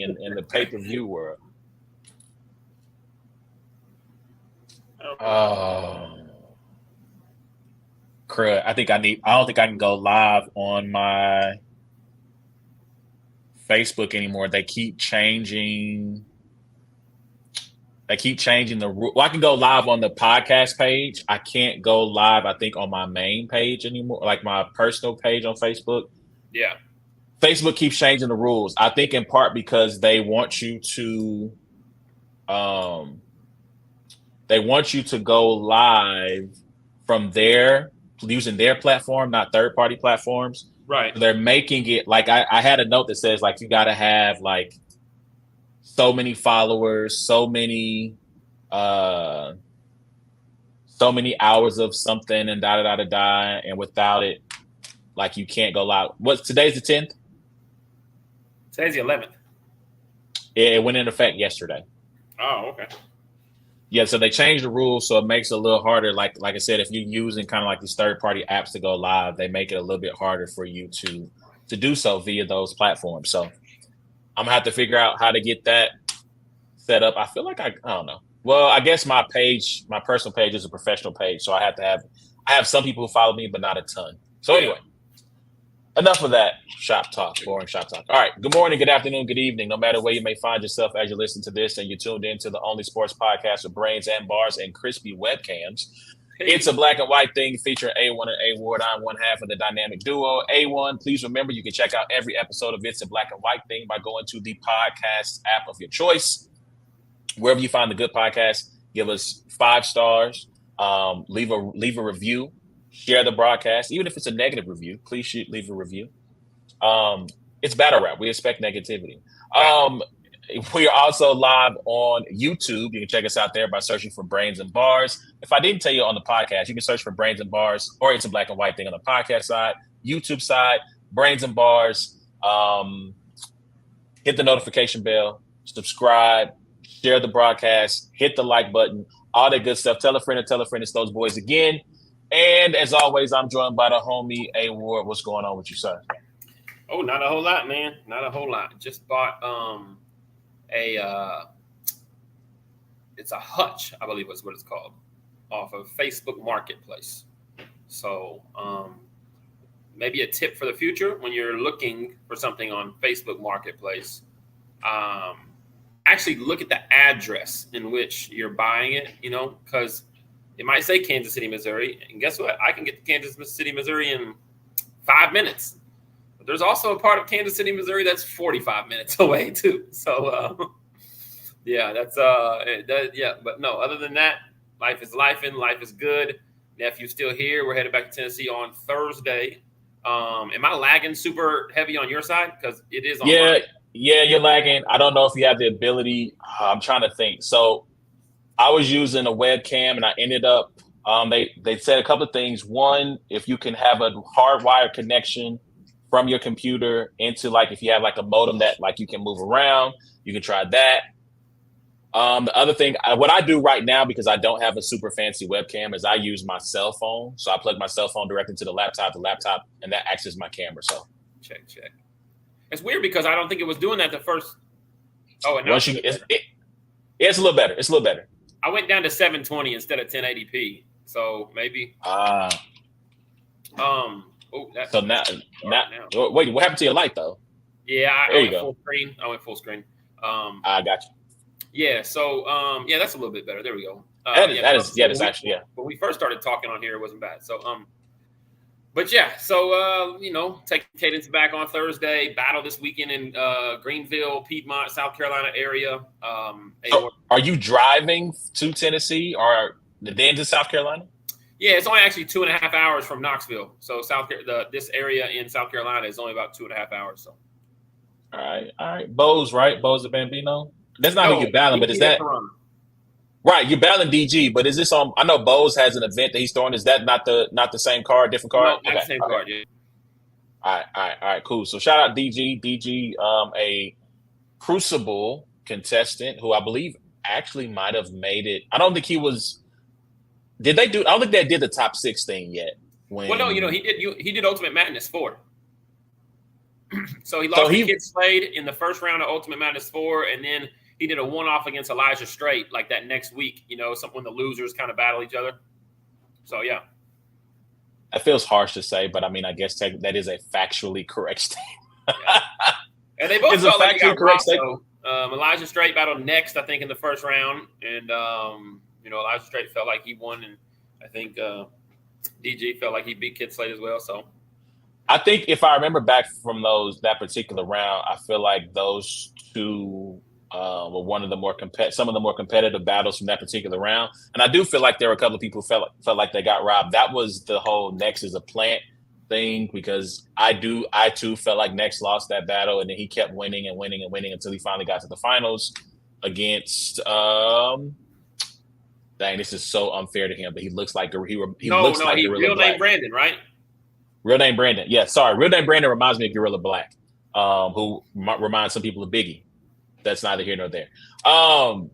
me in the pay-per-view world. Oh, crud. I don't think I can go live on my Facebook anymore. They keep changing the rule. Well, I can go live on the podcast page. I can't go live, I think, on my main page anymore, like my personal page on Facebook. Yeah. Facebook keeps changing the rules. I think in part because they want you to go live from using their platform, not third-party platforms. Right. They're making it like I had a note that says like you got to have like so many followers, so many hours of something, and da da da da, and without it, like you can't go live. Today's the 10th? Today's the 11th. It went into effect yesterday. Oh, okay. Yeah, so they changed the rules, so it makes it a little harder. Like I said, if you're using kind of like these third-party apps to go live, they make it a little bit harder for you to do so via those platforms. So I'm gonna have to figure out how to get that set up. I feel like I don't know. Well, I guess my personal page is a professional page, so I have some people who follow me, but not a ton. So anyway, enough of that shop talk, boring shop talk. All right, good morning, good afternoon, good evening, no matter where you may find yourself as you listen to this and you're tuned into the only sports podcast with brains and bars and crispy webcams. It's a black and white thing featuring A1 and A.Ward. I'm one half of the dynamic duo. A1, please remember you can check out every episode of It's a Black and White Thing by going to the podcast app of your choice. Wherever you find the good podcast, give us 5 stars, leave a review, share the broadcast. Even if it's a negative review, please leave a review. It's battle rap. We expect negativity. We are also live on YouTube. You can check us out there by searching for Brains and Bars. If I didn't tell you on the podcast, you can search for Brains and Bars, or It's a Black and White Thing on the podcast side, YouTube side, Brains and Bars. Hit the notification bell, subscribe, share the broadcast, hit the like button, all that good stuff. Tell a friend it's those boys again. And as always, I'm joined by the homie A.Ward. What's going on with you, sir? Oh, not a whole lot, man. Not a whole lot. Just bought it's a hutch, I believe is what it's called, off of Facebook Marketplace. So maybe a tip for the future when you're looking for something on Facebook Marketplace. Actually look at the address in which you're buying it, because it might say Kansas City, Missouri. And guess what? I can get to Kansas City, Missouri in 5 minutes. But there's also a part of Kansas City, Missouri that's 45 minutes away too. So yeah, that's yeah. But no, other than that, life is life and life is good. Nephew's still here. We're headed back to Tennessee on Thursday. Am I lagging super heavy on your side? Because it is on mine. Yeah, you're lagging. I don't know if you have the ability. I'm trying to think. So I was using a webcam and I ended up, they said a couple of things. One, if you can have a hardwired connection from your computer into like, if you have like a modem that like you can move around, you can try that. The other thing, what I do right now, because I don't have a super fancy webcam, is I use my cell phone. So I plug my cell phone directly to the laptop, and that acts as my camera. So check. It's weird because I don't think it was doing that the first. Oh, and now it's a little better. It's a little better. I went down to 720 instead of 1080p. So maybe. So now, wait, what happened to your light though? Yeah, I went full screen. I got you. Yeah, so that's a little bit better. There we go. That's actually. When we first started talking on here, it wasn't bad. So but yeah, so take Cadence back on Thursday. Battle this weekend in Greenville, Piedmont, South Carolina area. So are you driving to Tennessee or then to South Carolina? Yeah, it's only actually 2.5 hours from Knoxville. So this area in South Carolina is only about 2.5 hours. So. All right. Bose, right? Bose the Bambino. That's not who you're battling, but is that right? You're battling DG, but is this on? I know Bose has an event that he's throwing. Is that not the same card, different card? No, not the same card. Yeah. All right, cool. So shout out DG, a Crucible contestant who I believe actually might have made it. I don't think he was. I don't think they did the top 6 thing yet. Well, no, he did Ultimate Madness 4. So he lost to Kid Slade in the first round of Ultimate Madness 4, and then he did a one-off against Elijah Strait like that next week, when the losers kind of battle each other. So, yeah. That feels harsh to say, but I mean, I guess that is a factually correct statement. Yeah. And they both felt like they got rocked, so Elijah Strait battled next, I think, in the first round. And, Elijah Strait felt like he won, and I think DG felt like he beat Kid Slade as well, so. I think if I remember back from that particular round, I feel like those two were one of the some of the more competitive battles from that particular round. And I do feel like there were a couple of people who felt like they got robbed. That was the whole Nex is a plant thing, because I too felt like Nex lost that battle, and then he kept winning and winning and winning until he finally got to the finals against dang, this is so unfair to him, but he looks like real name Brandon, right? Real name Brandon. Yeah, sorry. Real name Brandon reminds me of Gorilla Black, who reminds some people of Biggie. That's neither here nor there. But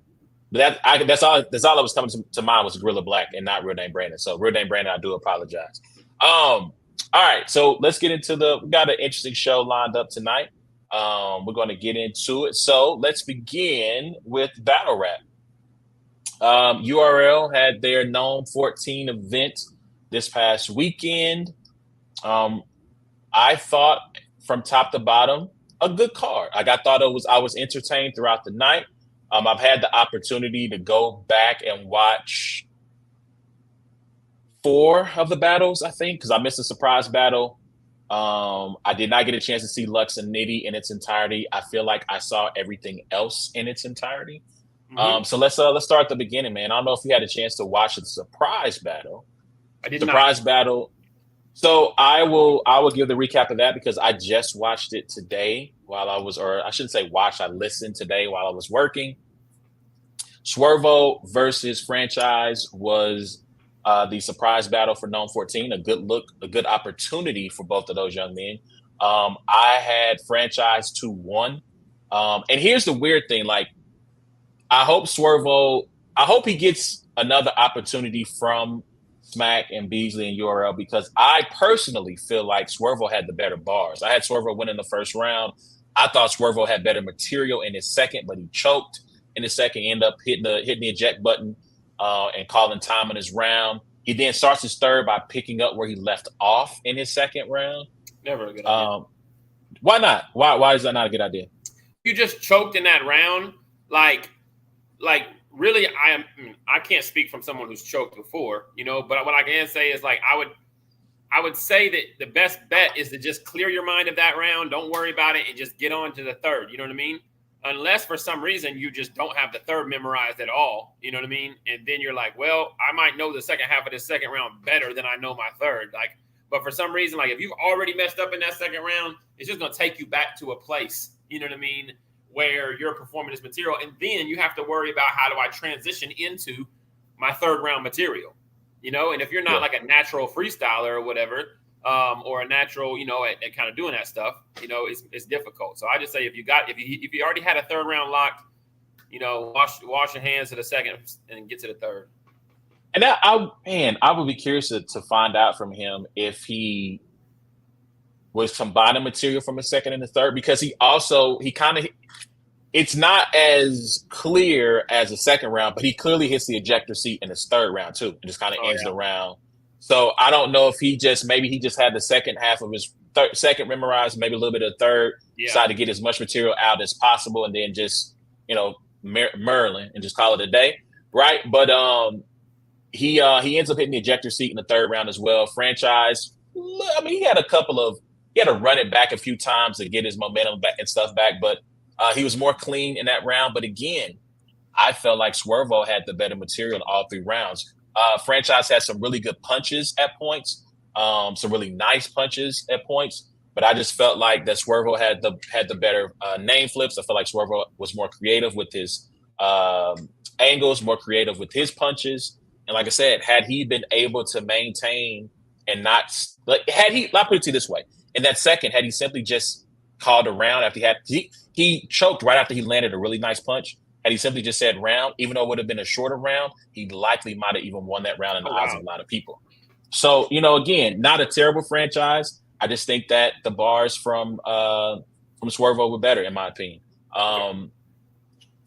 that's all that was coming to mind was Gorilla Black and not Real name Brandon. So Real name Brandon, I do apologize. All right, so let's get into we got an interesting show lined up tonight. We're going to get into it. So let's begin with Battle Rap. URL had their Nome 14 event this past weekend. I thought from top to bottom, a good card. I was entertained throughout the night. I've had the opportunity to go back and watch 4 of the battles, I think, because I missed a surprise battle. I did not get a chance to see Lux and Nitty in its entirety. I feel like I saw everything else in its entirety. Mm-hmm. So let's start at the beginning, man. I don't know if you had a chance to watch the surprise battle. I did surprise not. battle. So I will give the recap of that because I just watched it today I listened today while I was working. Swervo versus Franchise was the surprise battle for Nome 14. A good opportunity for both of those young men. I had Franchise 2-1. And here's the weird thing, like, I hope he gets another opportunity from Smack and Beasley and URL, because I personally feel like Swervo had the better bars. I had Swervo winning the first round. I thought Swervo had better material in his second, but he choked in his second, ended up hitting the eject button and calling time on his round. He then starts his third by picking up where he left off in his second round. Never a good idea. Why not? Why is that not a good idea? You just choked in that round, like really, I can't speak from someone who's choked before, but what I can say is, like, I would say that the best bet is to just clear your mind of that round. Don't worry about it and just get on to the third. You know what I mean? Unless for some reason you just don't have the third memorized at all. You know what I mean? And then you're like, well, I might know the second half of the second round better than I know my third. Like, but for some reason, like, if you've already messed up in that second round, it's just going to take you back to a place. You know what I mean? Where you're performing this material, and then you have to worry about how do I transition into my third round material, and if you're not like a natural freestyler or whatever, or a natural, at kind of doing that stuff, it's difficult. So I just say if you already had a third round locked, wash your hands to the second and get to the third. And I would be curious to find out from him if he was combining material from a second and a third, because it's not as clear as the second round, but he clearly hits the ejector seat in his third round too, and just kind of ends the round. So I don't know if maybe he just had the second half of his second memorized, maybe a little bit of third, decided to get as much material out as possible, and then just, Merlin and just call it a day, right? But he ends up hitting the ejector seat in the third round as well. Franchise, I mean, he had to run it back a few times to get his momentum back and stuff back, but he was more clean in that round. But again, I felt like Swervo had the better material in all 3 rounds. Franchise had some really good punches at points, some really nice punches at points. But I just felt like that Swervo had the better name flips. I felt like Swervo was more creative with his angles, more creative with his punches. And like I said, had he been able to maintain and not like, I'll put it to you this way. In that second, had he simply just called a round after he choked right after he landed a really nice punch. Had he simply just said round, even though it would have been a shorter round, he likely might have even won that round in the eyes of a lot of people. So, again, not a terrible Franchise. I just think that the bars from Swervo were better, in my opinion.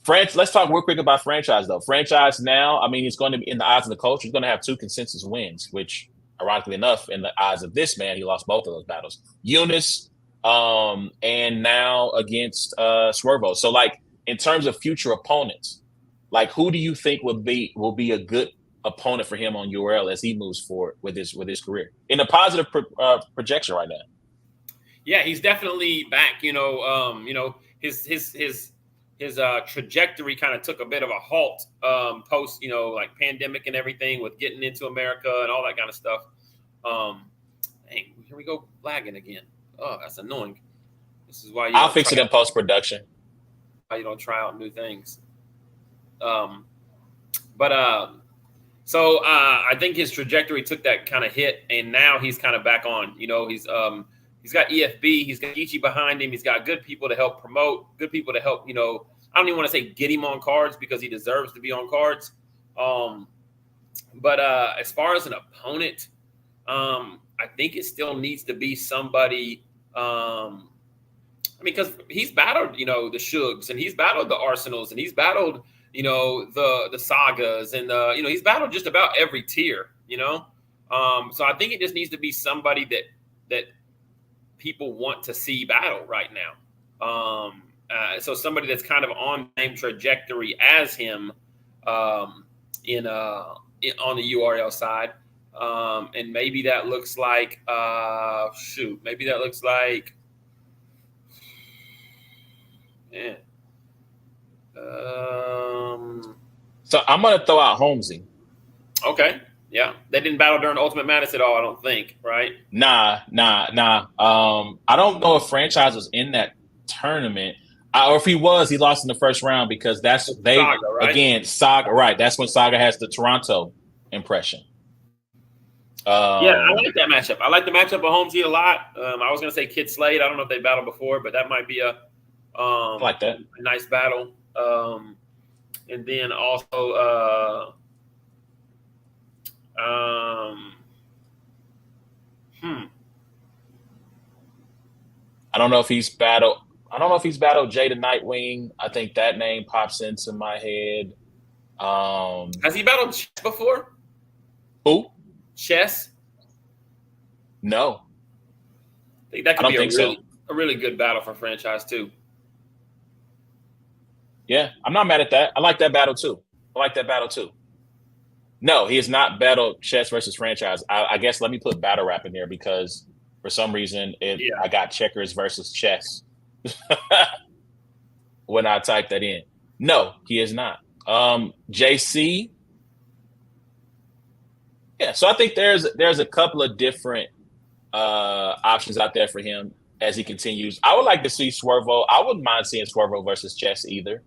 Let's talk real quick about franchise though. Franchise now, I mean, it's going to be in the eyes of the coach. He's going to have 2 consensus wins, which, ironically enough, in the eyes of this man, he lost both of those battles. Eunice, and now against Swervo. So, like, in terms of future opponents, like, who do you think will be a good opponent for him on URL as he moves forward with his career in a positive projection right now? Yeah, he's definitely back. His trajectory kind of took a bit of a halt post, like pandemic and everything with getting into America and all that kind of stuff. Dang, here we go lagging again. Oh, that's annoying. This is why I'll fix it in post production. Why you don't try out new things. So I think his trajectory took that kind of hit, and now he's kind of back on. He's got EFB, he's got Ichi behind him, he's got good people to help promote, good people to help, I don't even want to say get him on cards because he deserves to be on cards. But as far as an opponent, I think it still needs to be somebody. Because he's battled, the Shugs, and he's battled the Arsenals, and he's battled, the Sagas, and he's battled just about every tier, So I think it just needs to be somebody that people want to see battle right now. So somebody that's kind of on the same trajectory as him on the URL side. And maybe that looks like yeah. So I'm gonna throw out Holmesy. Okay. Yeah. They didn't battle during Ultimate Madness at all, I don't think, right? Nah. I don't know if Franchise was in that tournament. Or if he was, he lost in the first round because Saga, right? Again, Saga, right. That's when Saga has the Toronto impression. Yeah, I like that matchup. I like the matchup of Holmesy a lot. I was gonna say Kid Slade. I don't know if they battled before, but that might be I like that. A nice battle. And then also I don't know if he's battled Jay the Nightwing. I think that name pops into my head. Has he battled Chess before? Who? Chess? No. I think that could be a really good battle for Franchise too. Yeah, I'm not mad at that. I like that battle too. No, he has not battled Chess versus Franchise. I guess let me put battle rap in there because for some reason I got Checkers versus Chess when I type that in. No, he is not. JC. Yeah, so I think there's a couple of different options out there for him as he continues. I would like to see Swervo. I wouldn't mind seeing Swervo versus Chess either.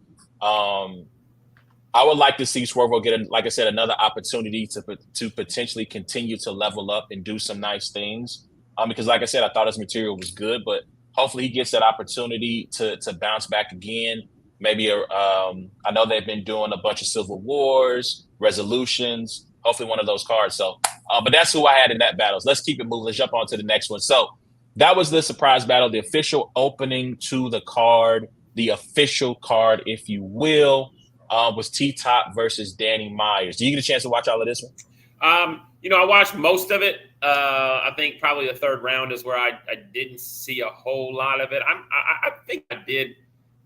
I would like to see Swervo get, like I said, another opportunity to potentially continue to level up and do some nice things. Because, like I said, I thought his material was good, but hopefully he gets that opportunity to bounce back again. Maybe I know they've been doing a bunch of Civil Wars, resolutions. Hopefully one of those cards. So, but that's who I had in that battle. So let's keep it moving. Let's jump on to the next one. So that was the surprise battle, the official opening to the card, the official card, if you will. Was T-Top versus Danny Myers. Did you get a chance to watch all of this one? I watched most of it. I think probably the third round is where I didn't see a whole lot of it. I think I did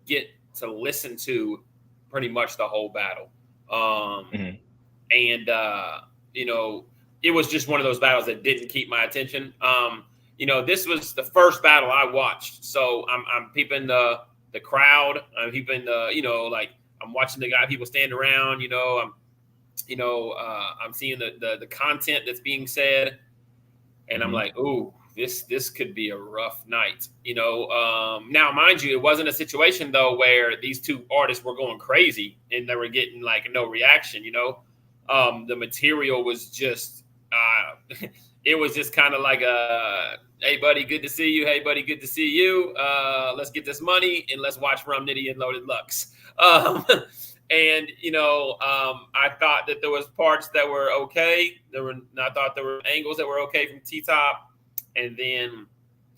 get to listen to pretty much the whole battle. And, it was just one of those battles that didn't keep my attention. This was the first battle I watched. So I'm peeping the crowd. I'm peeping I'm watching the people stand around, I'm seeing the content that's being said, and I'm like, ooh, this could be a rough night, Now, mind you, it wasn't a situation though where these two artists were going crazy and they were getting like no reaction, The material was just, it was just kind of like hey buddy, good to see you. Hey buddy, good to see you. Let's get this money and let's watch Rum Nitty and Loaded Lux. I thought that there was parts that were okay. I thought there were angles that were okay from T-Top. And then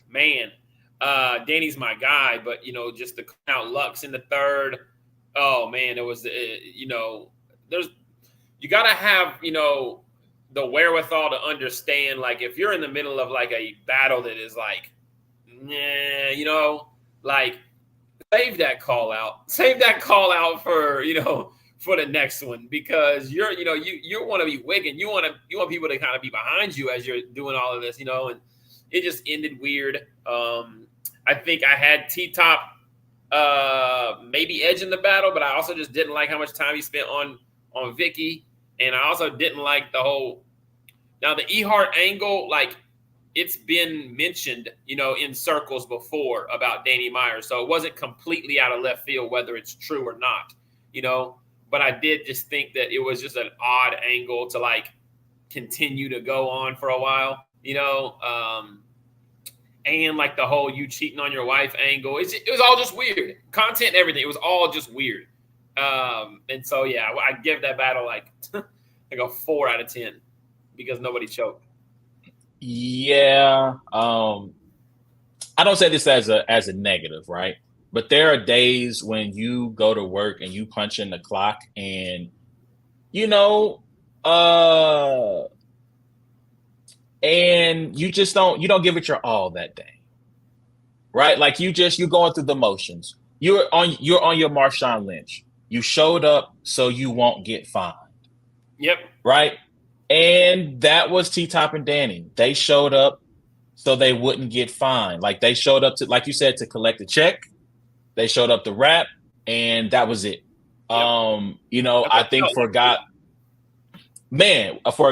man, Danny's my guy, but just the out Lux in the third. Oh man, it was you gotta have the wherewithal to understand, like, if you're in the middle of like a battle that is like, like, save that call out for for the next one, because you want to be wicked. You want people to kind of be behind you as you're doing all of this, and it just ended weird. I think I had T-Top maybe edging the battle, but I also just didn't like how much time he spent on Vicky, and I also didn't like the whole the E-Heart angle. Like, it's been mentioned, in circles before about Danny Myers, so it wasn't completely out of left field whether it's true or not, But I did just think that it was just an odd angle to like continue to go on for a while, and like the whole you cheating on your wife angle. It was all just weird. Content and everything. It was all just weird. And so, yeah, I give that battle like a 4 out of 10 because nobody choked. Yeah. I don't say this as a negative, right? But there are days when you go to work and you punch in the clock and, and you don't give it your all that day, right? Like you're going through the motions. You're on your Marshawn Lynch. You showed up so you won't get fined. Yep. Right. And that was T-Top and Danny. They showed up so they wouldn't get fined. Like, they showed up to, like you said, to collect a check. They showed up to rap, and that was it. Yep. I think for a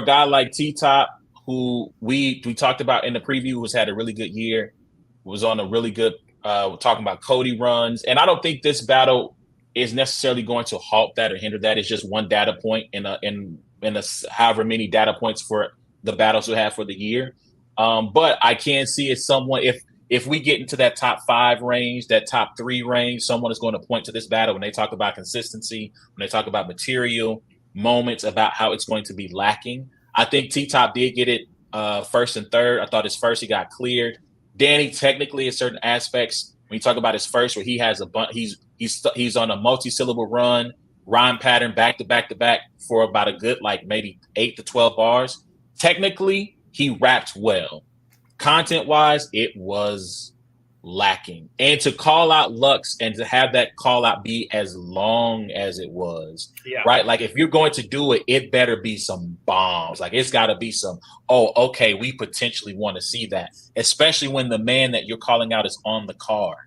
guy like T-Top, who we talked about in the preview, who's had a really good year, was on a really good talking about Cody runs. And I don't think this battle is necessarily going to halt that or hinder that. It's just one data point in a however many data points for the battles we have for the year. But I can see it someone, if we get into that top 5 range, that top 3 range, someone is going to point to this battle when they talk about consistency, when they talk about material, moments, about how it's going to be lacking. I think T-Top did get it first and third. I thought his first, he got cleared. Danny, technically, in certain aspects, when you talk about his first, where he has he's on a multi-syllable rhyme pattern back to back to back for about a good, like, maybe 8 to 12 bars. Technically, he rapped well. Content-wise, it was lacking. And to call out Lux and to have that call out be as long as it was, right? Like, if you're going to do it, it better be some bombs. Like, it's got to be some, okay, we potentially want to see that, especially when the man that you're calling out is on the card.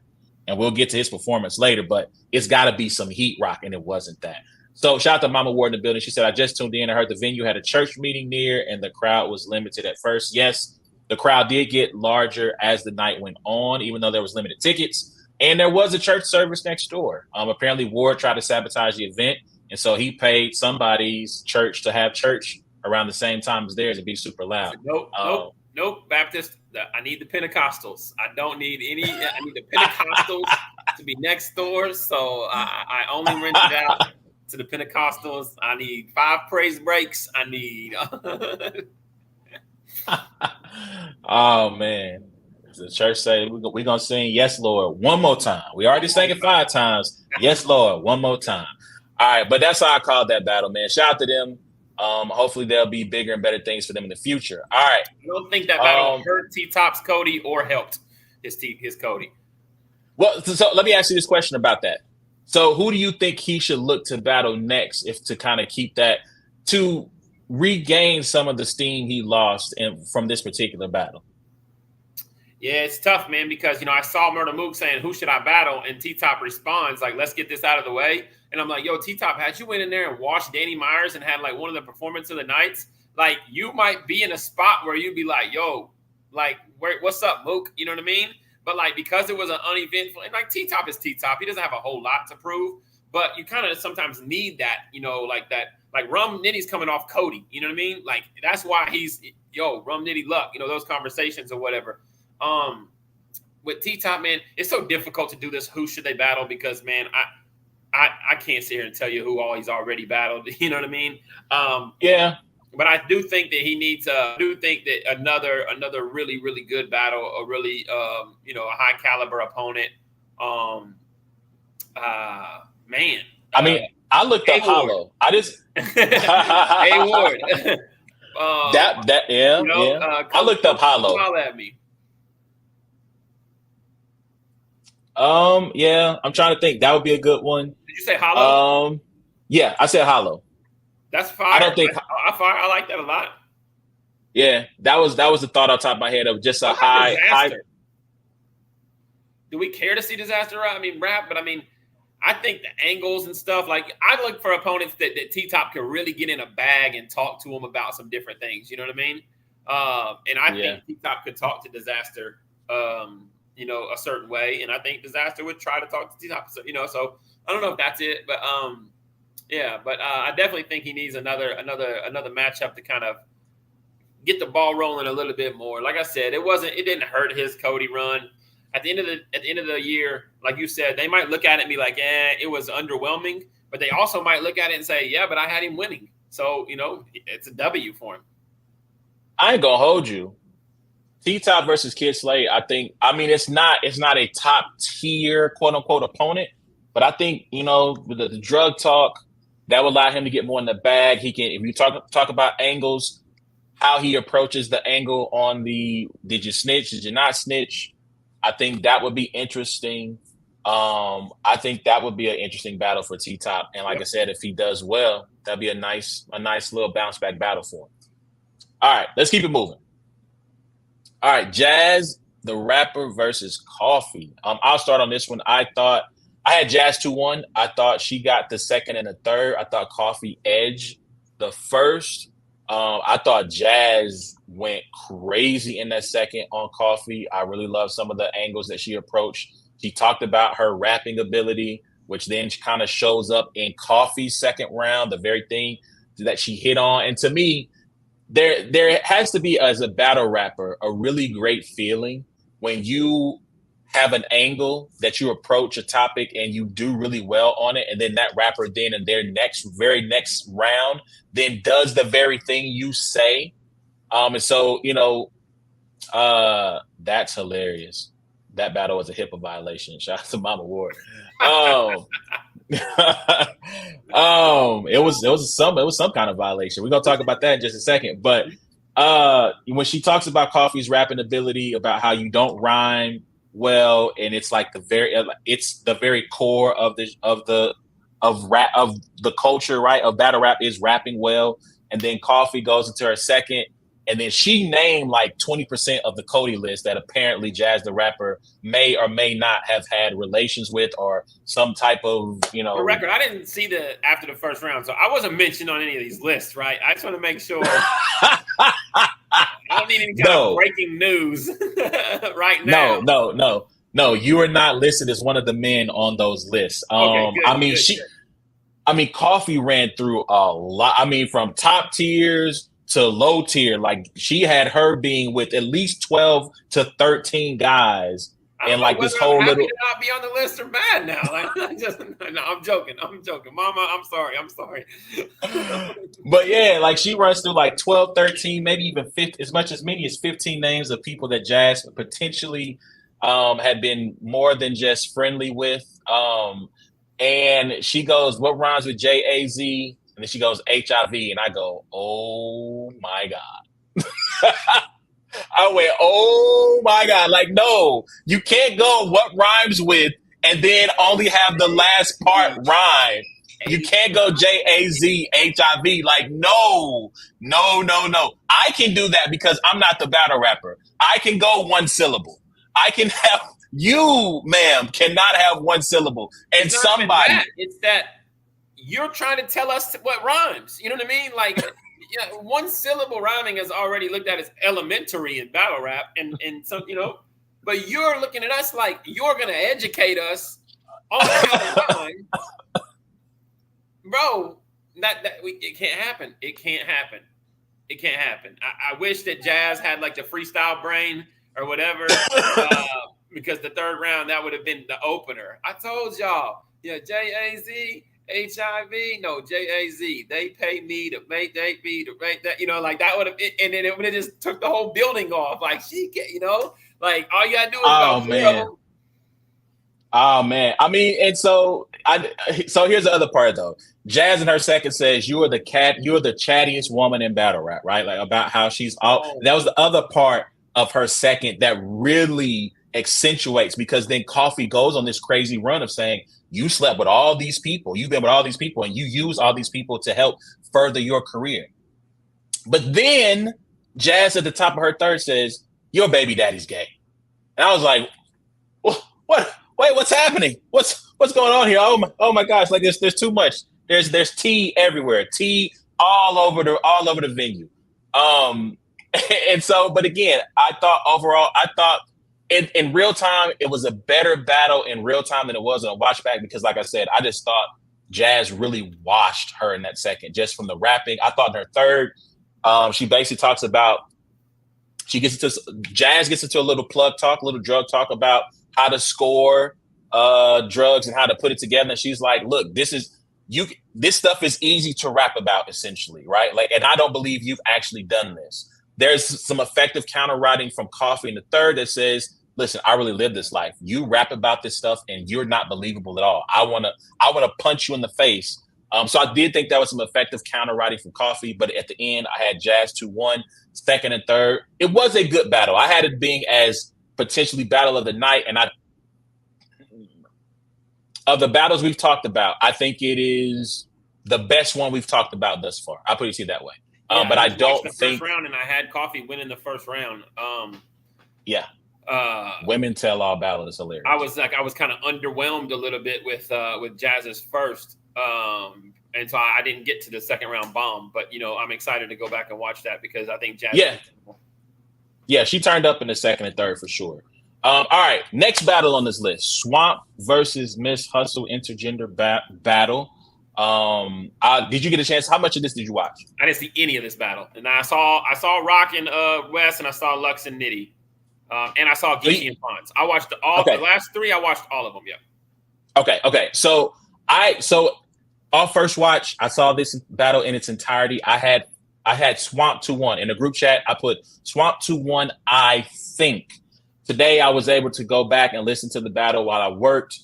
And we'll get to his performance later, but it's got to be some heat rock, and it wasn't that. So shout out to Mama Ward in the building. She said, I just tuned in. I heard the venue had a church meeting near, and the crowd was limited at first. Yes, the crowd did get larger as the night went on, even though there was limited tickets. And there was a church service next door. Apparently, Ward tried to sabotage the event, and so he paid somebody's church to have church around the same time as theirs and be super loud. Nope, Baptist. I need the Pentecostals. I don't need any. I need the Pentecostals to be next door. So I only rent it out to the Pentecostals. I need 5 praise breaks. I need. Oh man, the church say we're gonna sing "Yes, Lord" one more time. We already sang it 5 times. Yes, Lord, one more time. All right, but that's how I called that battle, man. Shout out to them. Hopefully there'll be bigger and better things for them in the future. All right. I don't think that battle hurt T-Top's Cody or helped his Cody. Well, so let me ask you this question about that. So who do you think he should look to battle next, if to kind of keep that, to regain some of the steam he lost from this particular battle? Yeah, it's tough, man, because, I saw Murder Mook saying, who should I battle? And T-Top responds, like, let's get this out of the way. And I'm like, yo, T-Top, had you went in there and watched Danny Myers and had, like, one of the performance of the nights, like, you might be in a spot where you'd be like, yo, like, what's up, Mook? You know what I mean? But, like, because it was an uneventful, and, like, T-Top is T-Top. He doesn't have a whole lot to prove. But you kind of sometimes need that, like that. Like, Rum Nitty's coming off Cody. You know what I mean? Like, that's why he's, Rum Nitty luck, those conversations or whatever. With T-Top, man, it's so difficult to do this who should they battle, because, man, I can't sit here and tell you who all he's already battled. You know what I mean? Yeah. But I do think that he needs. I do think that another really really good battle, a really a high caliber opponent. Um, Man, I mean, I looked up A.Ward. Hollow. I just A.Ward. yeah. I looked up Hollow. Smile at me. Yeah, I'm trying to think. That would be a good one. Did you say Hollow? Yeah, I said Hollow. That's fire. I don't think. I like that a lot. Yeah, that was the thought on top of my head of just a high. Do we care to see Disaster rap? But I mean, I think the angles and stuff, like I look for opponents that T-Top can really get in a bag and talk to them about some different things. You know what I mean? And I think T-Top could talk to Disaster, a certain way. And I think Disaster would try to talk to T-Top, so I don't know if that's it, but I definitely think he needs another matchup to kind of get the ball rolling a little bit more. Like I said, it didn't hurt his Cody run. At the end of the year, like you said, they might look at it and be like, it was underwhelming. But they also might look at it and say, yeah, but I had him winning. So, it's a W for him. I ain't gonna hold you. T-Top versus Kid Slade, it's not a top tier quote unquote opponent, but I think, with the drug talk, that would allow him to get more in the bag. He can, if you talk about angles, how he approaches the angle on the did you snitch, did you not snitch? I think that would be interesting. I think that would be an interesting battle for T-Top. And like I said, if he does well, that'd be a nice little bounce back battle for him. All right, let's keep it moving. All right, Jazz, the rapper versus Coffee. I'll start on this one. I thought I had Jazz 2-1. I thought she got the second and the third. I thought Coffee edged the first. I thought Jazz went crazy in that second on Coffee. I really love some of the angles that she approached. She talked about her rapping ability, which then kind of shows up in Coffee's second round, the very thing that she hit on. And to me, there has to be, as a battle rapper, a really great feeling when you have an angle that you approach a topic and you do really well on it, and then that rapper then in their very next round then does the very thing you say. And so, that's hilarious. That battle was a HIPAA violation. Shout out to Mama Ward. It was some kind of violation. We're gonna talk about that in just a second. But when she talks about Coffee's rapping ability, about how you don't rhyme well, and it's like the very core of the culture, right? Of battle rap is rapping well. And then Coffee goes into her second, and then she named like 20% of the Cody list that apparently Jazz the rapper may or may not have had relations with, or some type of, For record, I didn't see after the first round, so I wasn't mentioned on any of these lists, right? I just want to make sure. I don't need any kind of breaking news right now. No. You are not listed as one of the men on those lists. Good. Coffee ran through a lot. From top tiers to low tier. Like, she had her being with at least 12 to 13 guys. And like this whole little. To not be on the list or bad now. I'm joking. Mama, I'm sorry. But yeah, like she runs through like 12, 13, maybe even 50, as many as 15 names of people that Jazz potentially had been more than just friendly with. And she goes, what rhymes with J-A-Z? And then she goes, HIV. And I go, oh my God. I went, oh my God. Like, no, you can't go what rhymes with and then only have the last part rhyme. You can't go J-A-Z, HIV. Like, no. I can do that because I'm not the battle rapper. I can go one syllable. I can have, you, ma'am, cannot have one syllable. And somebody. It's that you're trying to tell us what rhymes. You know what I mean? Like, one syllable rhyming is already looked at as elementary in battle rap, and some, but you're looking at us like you're gonna educate us on how to rhyme, bro. It can't happen. It can't happen. I wish that Jazz had like the freestyle brain or whatever, because the third round that would have been the opener. I told y'all, J-A-Z. HIV, no, JAZ. They pay me to make that, like that would have, and then it would have just took the whole building off. Like she can't, like all you gotta do is about 4 of them. Oh man. I mean, and so here's the other part though. Jazz in her second says you're the chattiest woman in battle rap, right? Like about how she's all that was the other part of her second that really accentuates, because then Coffee goes on this crazy run of saying you slept with all these people, you've been with all these people, and you use all these people to help further your career. But then Jazz at the top of her third says your baby daddy's gay. And I was like, what? Wait, what's happening? What's going on here? Oh my gosh! Like there's too much. There's tea everywhere. Tea all over the venue. And so, but again, I thought in real time it was a better battle in real time than it was on a watch back, because like I said, I just thought Jazz really washed her in that second just from the rapping. I thought in her third, she basically talks about Jazz gets into a little plug talk, a little drug talk about how to score drugs and how to put it together. And she's like, look, this stuff is easy to rap about, essentially, right? Like, and I don't believe you've actually done this. There's some effective counter writing from Coffee in the third that says, listen, I really live this life. You rap about this stuff and you're not believable at all. I wanna punch you in the face. So I did think that was some effective counter writing from Coffee, but at the end I had Jazz 2-1, second and third. It was a good battle. I had it being as potentially battle of the night, and of the battles we've talked about, I think it is the best one we've talked about thus far. I'll put it that way. Yeah, but I don't think first round, and I had Coffee winning the first round. Women tell all battle is hilarious. I was kind of underwhelmed a little bit with Jazz's first, and so I didn't get to the second round bomb. But I'm excited to go back and watch that because I think Jazz. Yeah, she turned up in the second and third for sure. All right, next battle on this list: Swamp versus Miss Hustle intergender battle. Did you get a chance? How much of this did you watch? I didn't see any of this battle, and I saw Rock and West, and I saw Lux and Nitty, and I saw Geeky and Fonz. I watched the last three. I watched all of them. Yeah. Okay. So off first watch, I saw this battle in its entirety. I had Swamp 2-1 in the group chat. I put Swamp 2-1. I think today I was able to go back and listen to the battle while I worked,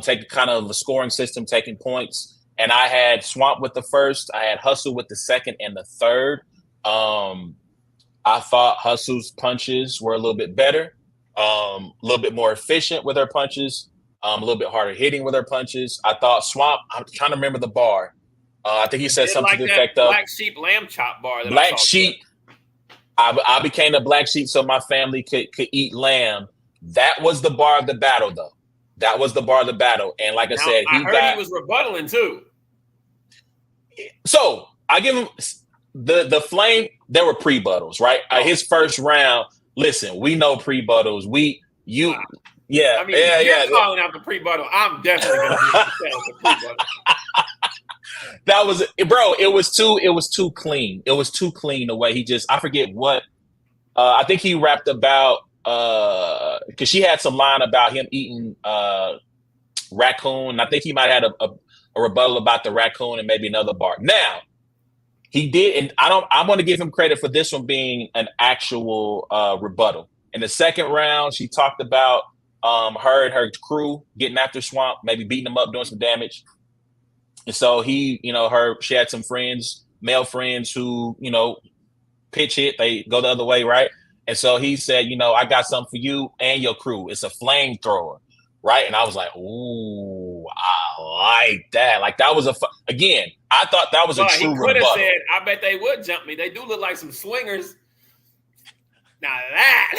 take kind of the scoring system, taking points. And I had Swamp with the first. I had Hustle with the second and the third. I thought Hustle's punches were a little bit better, a little bit more efficient with her punches, a little bit harder hitting with her punches. I thought Swamp, I'm trying to remember the bar. I think he said something like to the effect of Black Sheep lamb chop bar. Black Sheep. I became the black sheep so my family could eat lamb. That was the bar of the battle, though. That was the bar of the battle. And like I said, he was rebuttaling too. So I give him the flame. There were pre-buttles, right? His first round. Listen, we know pre-buttles. You're calling out the pre-buttal. I'm definitely going to be the pre-buttal. That was, bro. It was too clean. It was too clean the way he just. I forget what. I think he rapped about because she had some line about him eating raccoon. I think he might have had a rebuttal about the raccoon and maybe another bar. Now he did, and I'm going to give him credit for this one being an actual rebuttal. In the second round, she talked about her and her crew getting after Swamp, maybe beating him up, doing some damage. And so she had some friends, male friends who, pitch hit, they go the other way, right? And so he said, I got something for you and your crew. It's a flamethrower, right? And I was like, ooh, I like that. Like that was again, I thought that was a true rebuttal. He could have said, I bet they would jump me. They do look like some swingers. Now that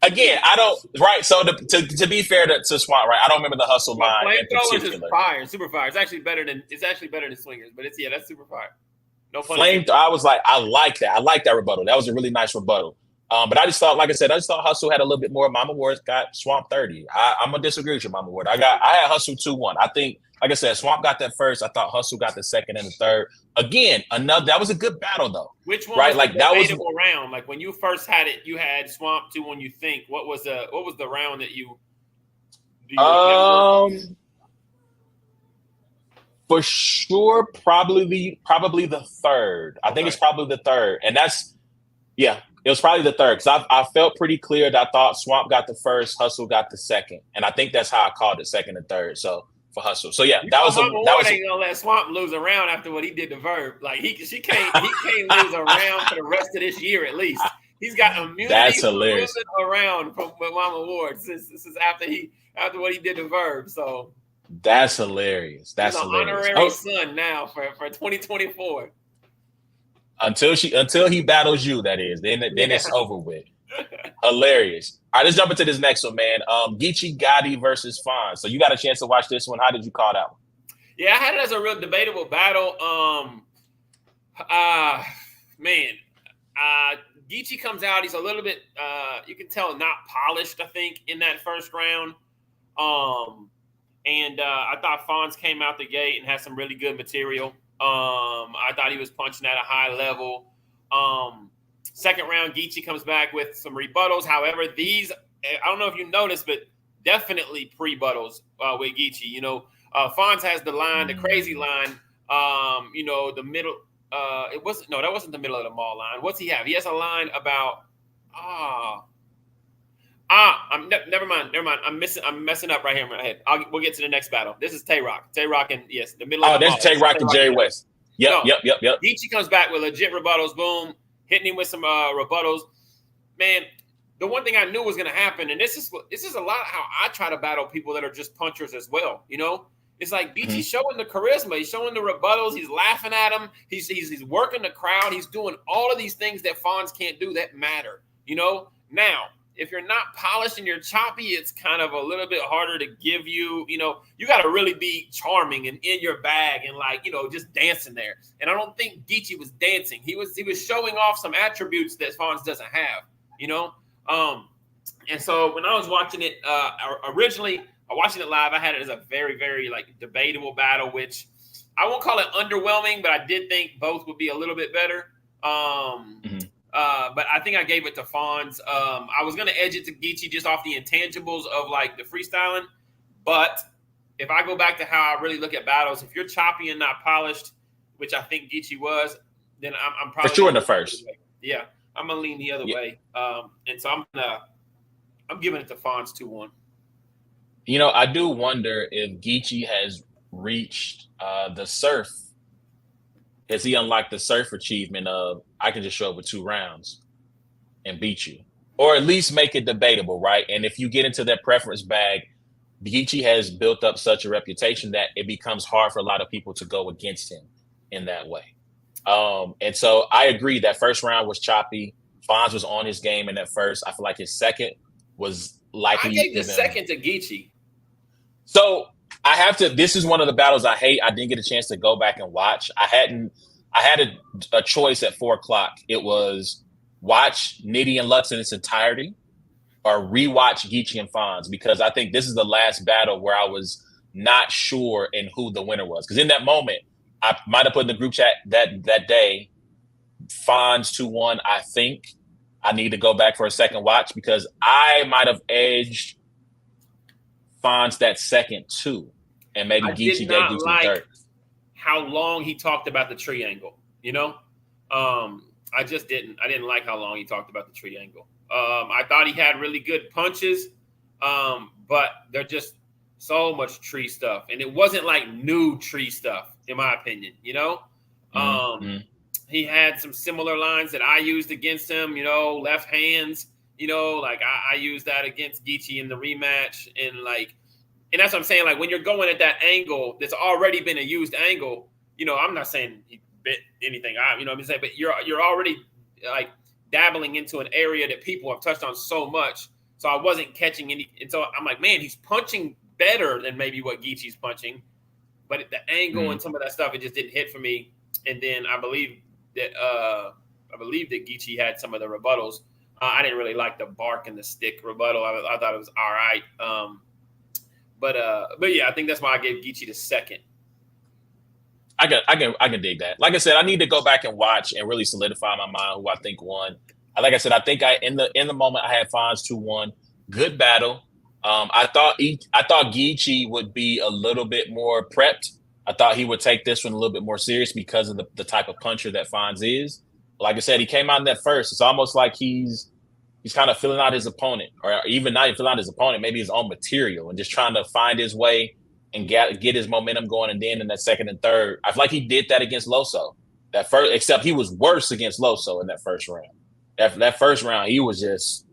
Again, I don't right. So to be fair to Swamp, right? I don't remember the Hustle line. Flamethrowers is fire, super fire. It's actually better than swingers, but that's super fire. No fun. I was like, I like that. I like that rebuttal. That was a really nice rebuttal. But I just thought, like I said, Hustle had a little bit more. Mama Ward's got Swamp 30. I'm gonna disagree with you, Mama Ward. I had Hustle 2-1. I think, like I said, Swamp got that first. I thought Hustle got the second and the third. Again, that was a good battle though. Which one? Right, was the debatable round. Like when you first had it, you had Swamp 2-1. You think what was the round that you? For sure, probably the third. I think it's probably the third, and it was probably the third because I felt pretty clear that I thought Swamp got the first, Hustle got the second, and I think that's how I called it, second and third. So for Hustle, so yeah, that was ain't gonna let Swamp lose around after what he did to Verb. Like he can't lose around for the rest of this year at least. He's got immunity from losing around from A.Ward since after what he did to Verb. So that's hilarious. That's he's an honorary son now for 2024. Until he battles you, that is. Then it's over with. Hilarious. All right, let's jump into this next one, man. Geechee Gotti versus Fonz. So you got a chance to watch this one. How did you call that one? Yeah, I had it as a real debatable battle. Geechee comes out. He's a little bit, you can tell, not polished, I think, in that first round. I thought Fonz came out the gate and had some really good material. I thought he was punching at a high level. Second round, Geechee comes back with some rebuttals. However, these, I don't know if you noticed, but definitely pre-buttals with Geechee. You know, Fonz has the line, the crazy line, the middle. That wasn't the middle of the mall line. What's he have? He has a line about, never mind. I'm messing up right here in my head. We'll get to the next battle. This is Tay-Rock. Tay-Rock and the middle of the mall. Oh, that's Tay-Rock and Jerry West. Yep. Geechee comes back with legit rebuttals. Boom. Hitting him with some rebuttals. Man, the one thing I knew was going to happen, and this is a lot of how I try to battle people that are just punchers as well. You know, it's like Geechee's showing the charisma. He's showing the rebuttals. He's laughing at him. He's working the crowd. He's doing all of these things that Fonz can't do that matter. You know, now, if you're not polished and you're choppy, it's kind of a little bit harder to give you, you got to really be charming and in your bag and just dancing there. And I don't think Geechee was dancing. He was showing off some attributes that Fonz doesn't have, And so when I was watching it, originally watching it live, I had it as a very, very debatable battle, which I won't call it underwhelming, but I did think both would be a little bit better. But I think I gave it to Fonz. I was going to edge it to Geechee just off the intangibles of the freestyling. But if I go back to how I really look at battles, if you're choppy and not polished, which I think Geechee was, then I'm probably for sure in the first. Yeah, I'm going to lean the other way. And so I'm giving it to Fonz 2-1. I do wonder if Geechee has reached the surf. Has he unlocked the surf achievement of I can just show up with 2 rounds and beat you, or at least make it debatable, right? And if you get into that preference bag, Geechee has built up such a reputation that it becomes hard for a lot of people to go against him in that way. And so I agree that first round was choppy. Fonz was on his game in that first. I feel like his second was likely. I gave the second to Geechee. So I have to. This is one of the battles I hate. I didn't get a chance to go back and watch. I had a choice at 4:00. It was watch Nitty and Lutz in its entirety, or rewatch Geechee and Fonz, because I think this is the last battle where I was not sure in who the winner was. Because in that moment, I might have put in the group chat that day, Fonz 2-1. I think I need to go back for a second watch because I might have edged Fonz that second too. And maybe Geechee gave Geechee third. How long he talked about the triangle, I just didn't. I didn't like how long he talked about the triangle. I thought he had really good punches, but they're just so much tree stuff, and it wasn't new tree stuff, in my opinion. He had some similar lines that I used against him. Left hands. I used that against Geechee in the rematch, and that's what I'm saying. When you're going at that angle that's already been a used angle, I'm not saying he bit anything out, what I'm saying, but you're already dabbling into an area that people have touched on so much. So I wasn't catching any. And so I'm like, man, he's punching better than maybe what Geechee's punching, but at the angle and some of that stuff, it just didn't hit for me. And then I believe that Geechee had some of the rebuttals. I didn't really like the bark and the stick rebuttal. I thought it was all right. But yeah, I think that's why I gave Geechee the second. I can dig that. Like I said, I need to go back and watch and really solidify my mind who I think won. Like I said, I think in the moment I had Fonz 2-1. Good battle. I thought Geechee would be a little bit more prepped I thought he would take this one a little bit more serious because of the type of puncher that Fonz is. Like I said, he came out in that first. It's almost like he's kind of filling out his opponent, or even not even filling out his opponent, maybe his own material, and just trying to find his way and get his momentum going. And then in that second and third, I feel like he did that against Loso. That first, except he was worse against Loso in that first round. That first round, he was just,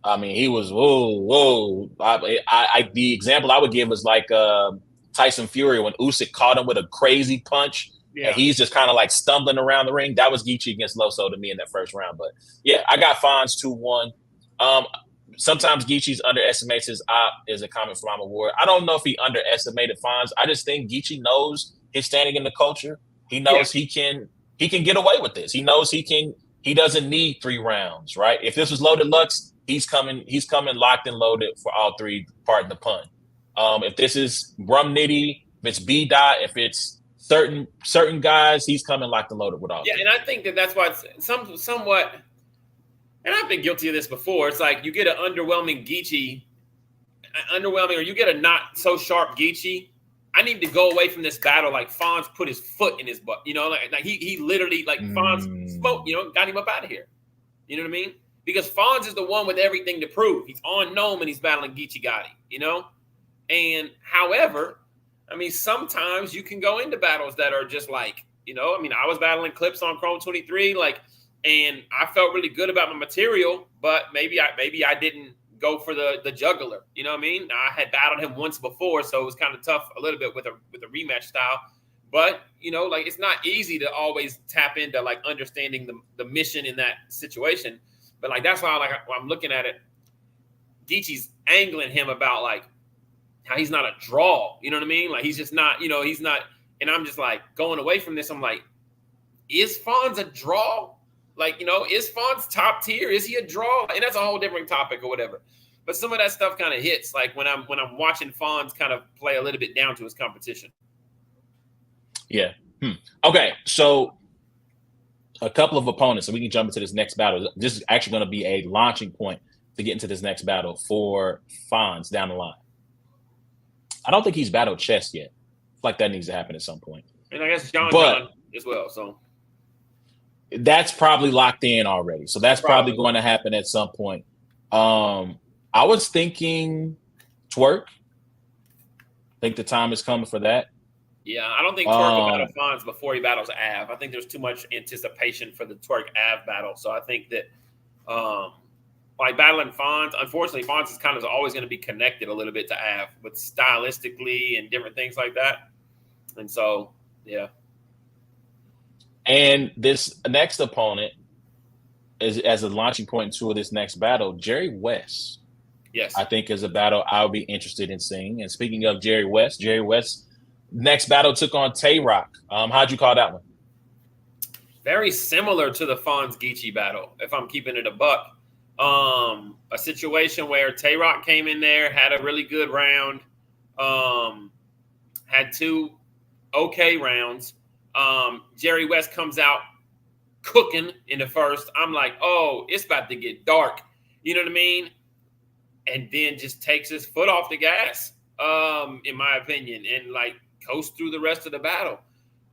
I mean, he was whoa. The example I would give was like Tyson Fury when Usyk caught him with a crazy punch. Yeah. And he's just kind of like stumbling around the ring. That was Geechee against Loso to me in that first round. But yeah, I got Fonz 2-1. Sometimes Geechee's underestimates his op is a comment from A.Ward. I don't know if he underestimated Fonz. I just think Geechee knows his standing in the culture. He knows he can get away with this. He knows he doesn't need 3 rounds, right? If this was Loaded Lux, he's coming locked and loaded for all 3, pardon the pun. If this is Rum Nitty, if it's B-Dot, if it's certain guys, he's coming locked and loaded with all. Yeah, and I think that's why it's somewhat, and I've been guilty of this before. It's like you get an underwhelming Geechee, or you get a not so sharp Geechee. I need to go away from this battle like Fonz put his foot in his butt. You know, like he literally Fonz spoke. You know, got him up out of here. You know what I mean? Because Fonz is the one with everything to prove. He's on Nome and he's battling Geechee Gotti. You know, and however. I mean, sometimes you can go into battles that are just like, you know, I mean, I was battling Clips on Chrome 23, and I felt really good about my material, but maybe I didn't go for the juggler. You know what I mean? I had battled him once before, so it was kind of tough a little bit with a rematch style. But, you know, like it's not easy to always tap into like understanding the mission in that situation. But like that's why when I'm looking at it, Geechee's angling him about like, how he's not a draw, you know what I mean? Like he's just not, you know, he's not. And I'm just like going away from this. I'm like, is Fonz a draw? Like, you know, is Fonz top tier? Is he a draw? And that's a whole different topic or whatever. But some of that stuff kind of hits like when I'm watching Fonz kind of play a little bit down to his competition. Yeah. Okay. So a couple of opponents, so we can jump into this next battle. This is actually going to be a launching point to get into this next battle for Fonz down the line. I don't think he's battled Chess yet. Like that needs to happen at some point. And I guess John as well. So that's probably locked in already. So that's probably going to happen at some point. I was thinking Twerk. I think the time is coming for that. Yeah, I don't think Twerk will battle Fonz before he battles Av. I think there's too much anticipation for the Twerk Av battle. So I think that like battling Fonz, unfortunately, Fonz is kind of always going to be connected a little bit to Av, but stylistically and different things like that. And so, yeah. And this next opponent is as a launching point to this next battle, Jerry West. Yes. I think is a battle I'll be interested in seeing. And speaking of Jerry West next battle took on Tay-Rock. How'd you call that one? Very similar to the Fonz Geechee battle, if I'm keeping it a buck. A situation where Tay-Rock came in there, had a really good round, had 2 okay rounds. Jerry West comes out cooking in the first. I'm like, oh, it's about to get dark. You know what I mean? And then just takes his foot off the gas, in my opinion, and like coast through the rest of the battle.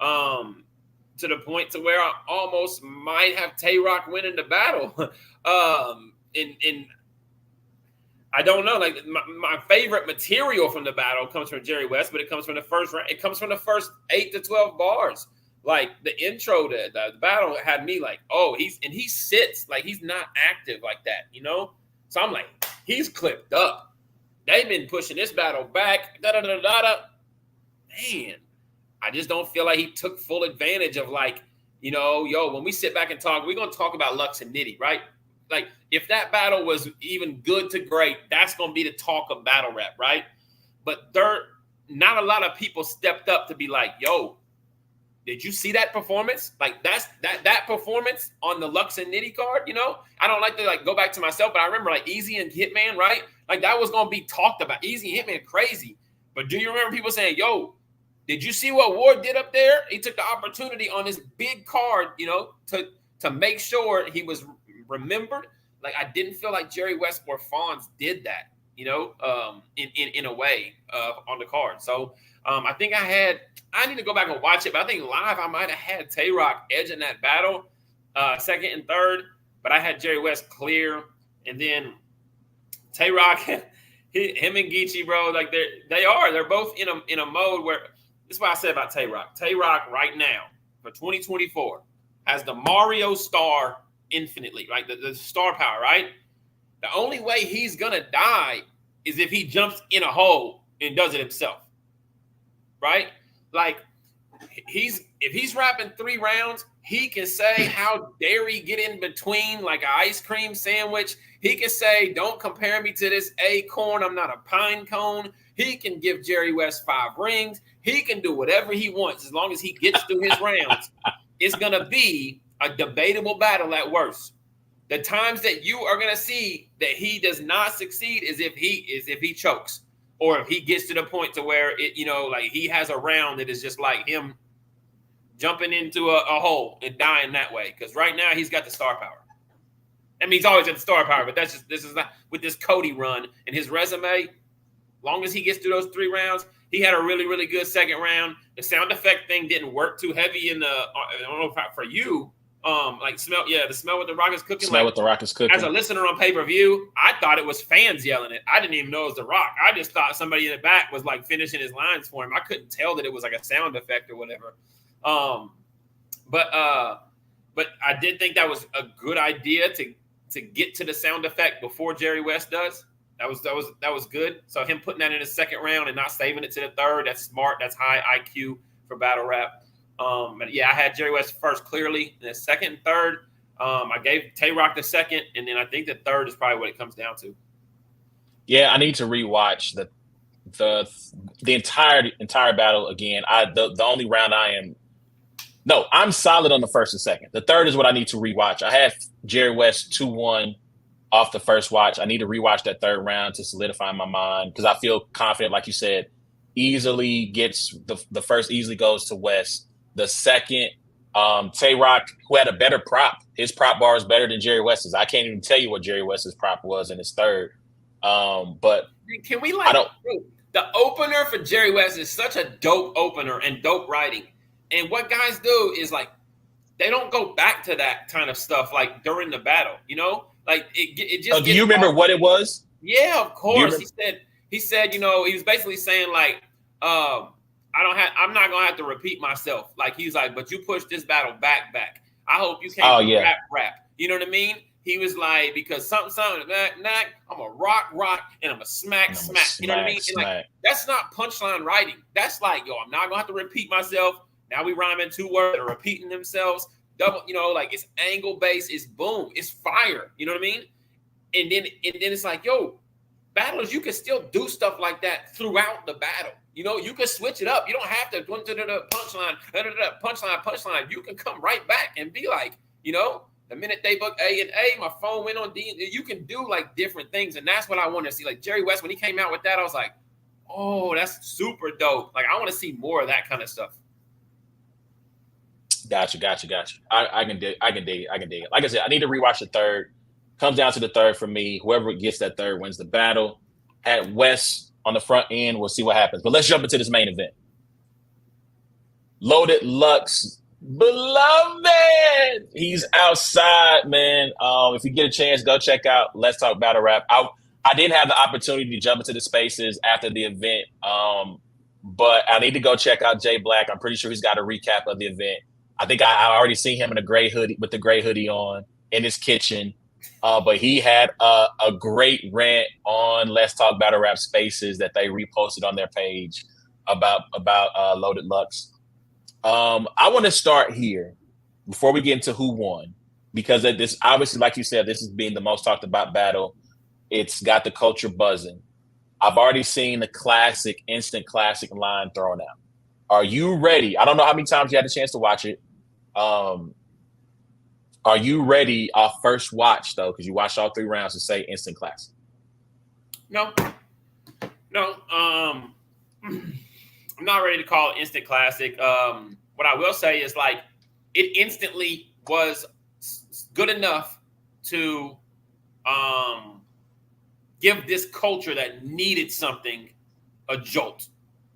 To the point to where I almost might have Tay-Rock winning the battle. And I don't know. Like my favorite material from the battle comes from Jerry West, but it comes from the first round. It comes from the first 8 to 12 bars. Like the intro to the battle had me like, oh, he sits like he's not active like that, you know. So I'm like, he's clipped up. They've been pushing this battle back. Man, I just don't feel like he took full advantage of like, you know, when we sit back and talk, we're gonna talk about Lux and Nitty, right? Like, if that battle was even good to great, that's going to be the talk of battle rap, right? But not a lot of people stepped up to be like, yo, did you see that performance? Like, that's that performance on the Lux and Nitty card, you know? I don't like to, like, go back to myself, but I remember, like, Easy and Hitman, right? Like, that was going to be talked about. Easy and Hitman, crazy. But do you remember people saying, yo, did you see what Ward did up there? He took the opportunity on this big card, you know, to make sure he was remembered. Like, I didn't feel like Jerry West or Fonz did that, you know, in a way on the card. So I think I need to go back and watch it, but I think live I might have had Tay-Rock edging that battle, second and third, but I had Jerry West clear, and then Tay-Rock, him and Geechee, bro, like they're both in a mode where this is what I said about Tay-Rock. Tay-Rock right now for 2024 has the Mario star infinitely, right? The star power, right? The only way he's gonna die is if he jumps in a hole and does it himself, right? Like if he's rapping 3 rounds, he can say, how dare he get in between like an ice cream sandwich. He can say, don't compare me to this acorn. I'm not a pine cone. He can give Jerry West 5 rings. He can do whatever he wants as long as he gets through his rounds. It's going to be a debatable battle at worst. The times that you are going to see that he does not succeed is if he chokes, or if he gets to the point to where it, like he has a round that is just like him jumping into a hole and dying that way. Because right now he's got the star power. I mean, he's always got the star power, but this is not with this Cody run and his resume. Long as he gets through those 3 rounds, he had a really, really good second round. The sound effect thing didn't work too heavy in the. I don't know if for you. The smell with the Rock is cooking. Smell with the Rock is cooking. As a listener on pay-per-view, I thought it was fans yelling it. I didn't even know it was the Rock. I just thought somebody in the back was like finishing his lines for him. I couldn't tell that it was like a sound effect or whatever. But I did think that was a good idea to get to the sound effect before Jerry West does. That was good. So him putting that in his second round and not saving it to the third, that's smart. That's high IQ for battle rap. But yeah, I had Jerry West first clearly, and then second and third. I gave Tay-Rock the second, and then I think the third is probably what it comes down to. Yeah, I need to rewatch the entire battle again. The only round I'm solid on the first and second. The third is what I need to rewatch. I had Jerry West 2-1 off the first watch. I need to rewatch that third round to solidify my mind because I feel confident, like you said, easily gets the first easily goes to West. The second, Tay-Rock, who had a better prop. His prop bar is better than Jerry West's. I can't even tell you what Jerry West's prop was in his third. But can we the opener for Jerry West is such a dope opener and dope writing. And what guys do is like they don't go back to that kind of stuff like during the battle, Like it just. Do you remember what it was? Yeah, of course. He said, he was basically saying like, I'm not gonna have to repeat myself. Like he's like, but you push this battle back. I hope you can't rap. You know what I mean? He was like, because something, knock, I'm a rock, and I'm a smack. You know what I mean? And like, that's not punchline writing. That's like, I'm not gonna have to repeat myself. Now we rhyme in 2 words that are repeating themselves. Double, like it's angle based, it's boom, it's fire. You know what I mean? And then it's like, battlers, you can still do stuff like that throughout the battle. You can switch it up. You don't have to go to the punchline. You can come right back and be like, the minute they book A and A, my phone went on D. You can do like different things, and that's what I want to see. Like Jerry West, when he came out with that, I was like, oh, that's super dope. Like I want to see more of that kind of stuff. Gotcha. I can dig it. Like I said, I need to rewatch the third. Comes down to the third for me. Whoever gets that third wins the battle. At West on the front end, we'll see what happens. But let's jump into this main event. Loaded Lux, beloved. He's outside, man. If you get a chance, go check out Let's Talk Battle Rap. I didn't have the opportunity to jump into the spaces after the event, but I need to go check out Jay Black. I'm pretty sure he's got a recap of the event. I think I already seen him in a gray hoodie with the gray hoodie on in his kitchen. But he had a great rant on Let's Talk Battle Rap Spaces that they reposted on their page about Loaded Lux. I want to start here before we get into who won, because this obviously, like you said, this is being the most talked about battle. It's got the culture buzzing. I've already seen the instant classic line thrown out. Are you ready? I don't know how many times you had a chance to watch it. Are you ready off first watch, though, because you watched all 3 rounds, to say instant classic? No. I'm not ready to call it instant classic. What I will say is, like, it instantly was good enough to give this culture that needed something a jolt.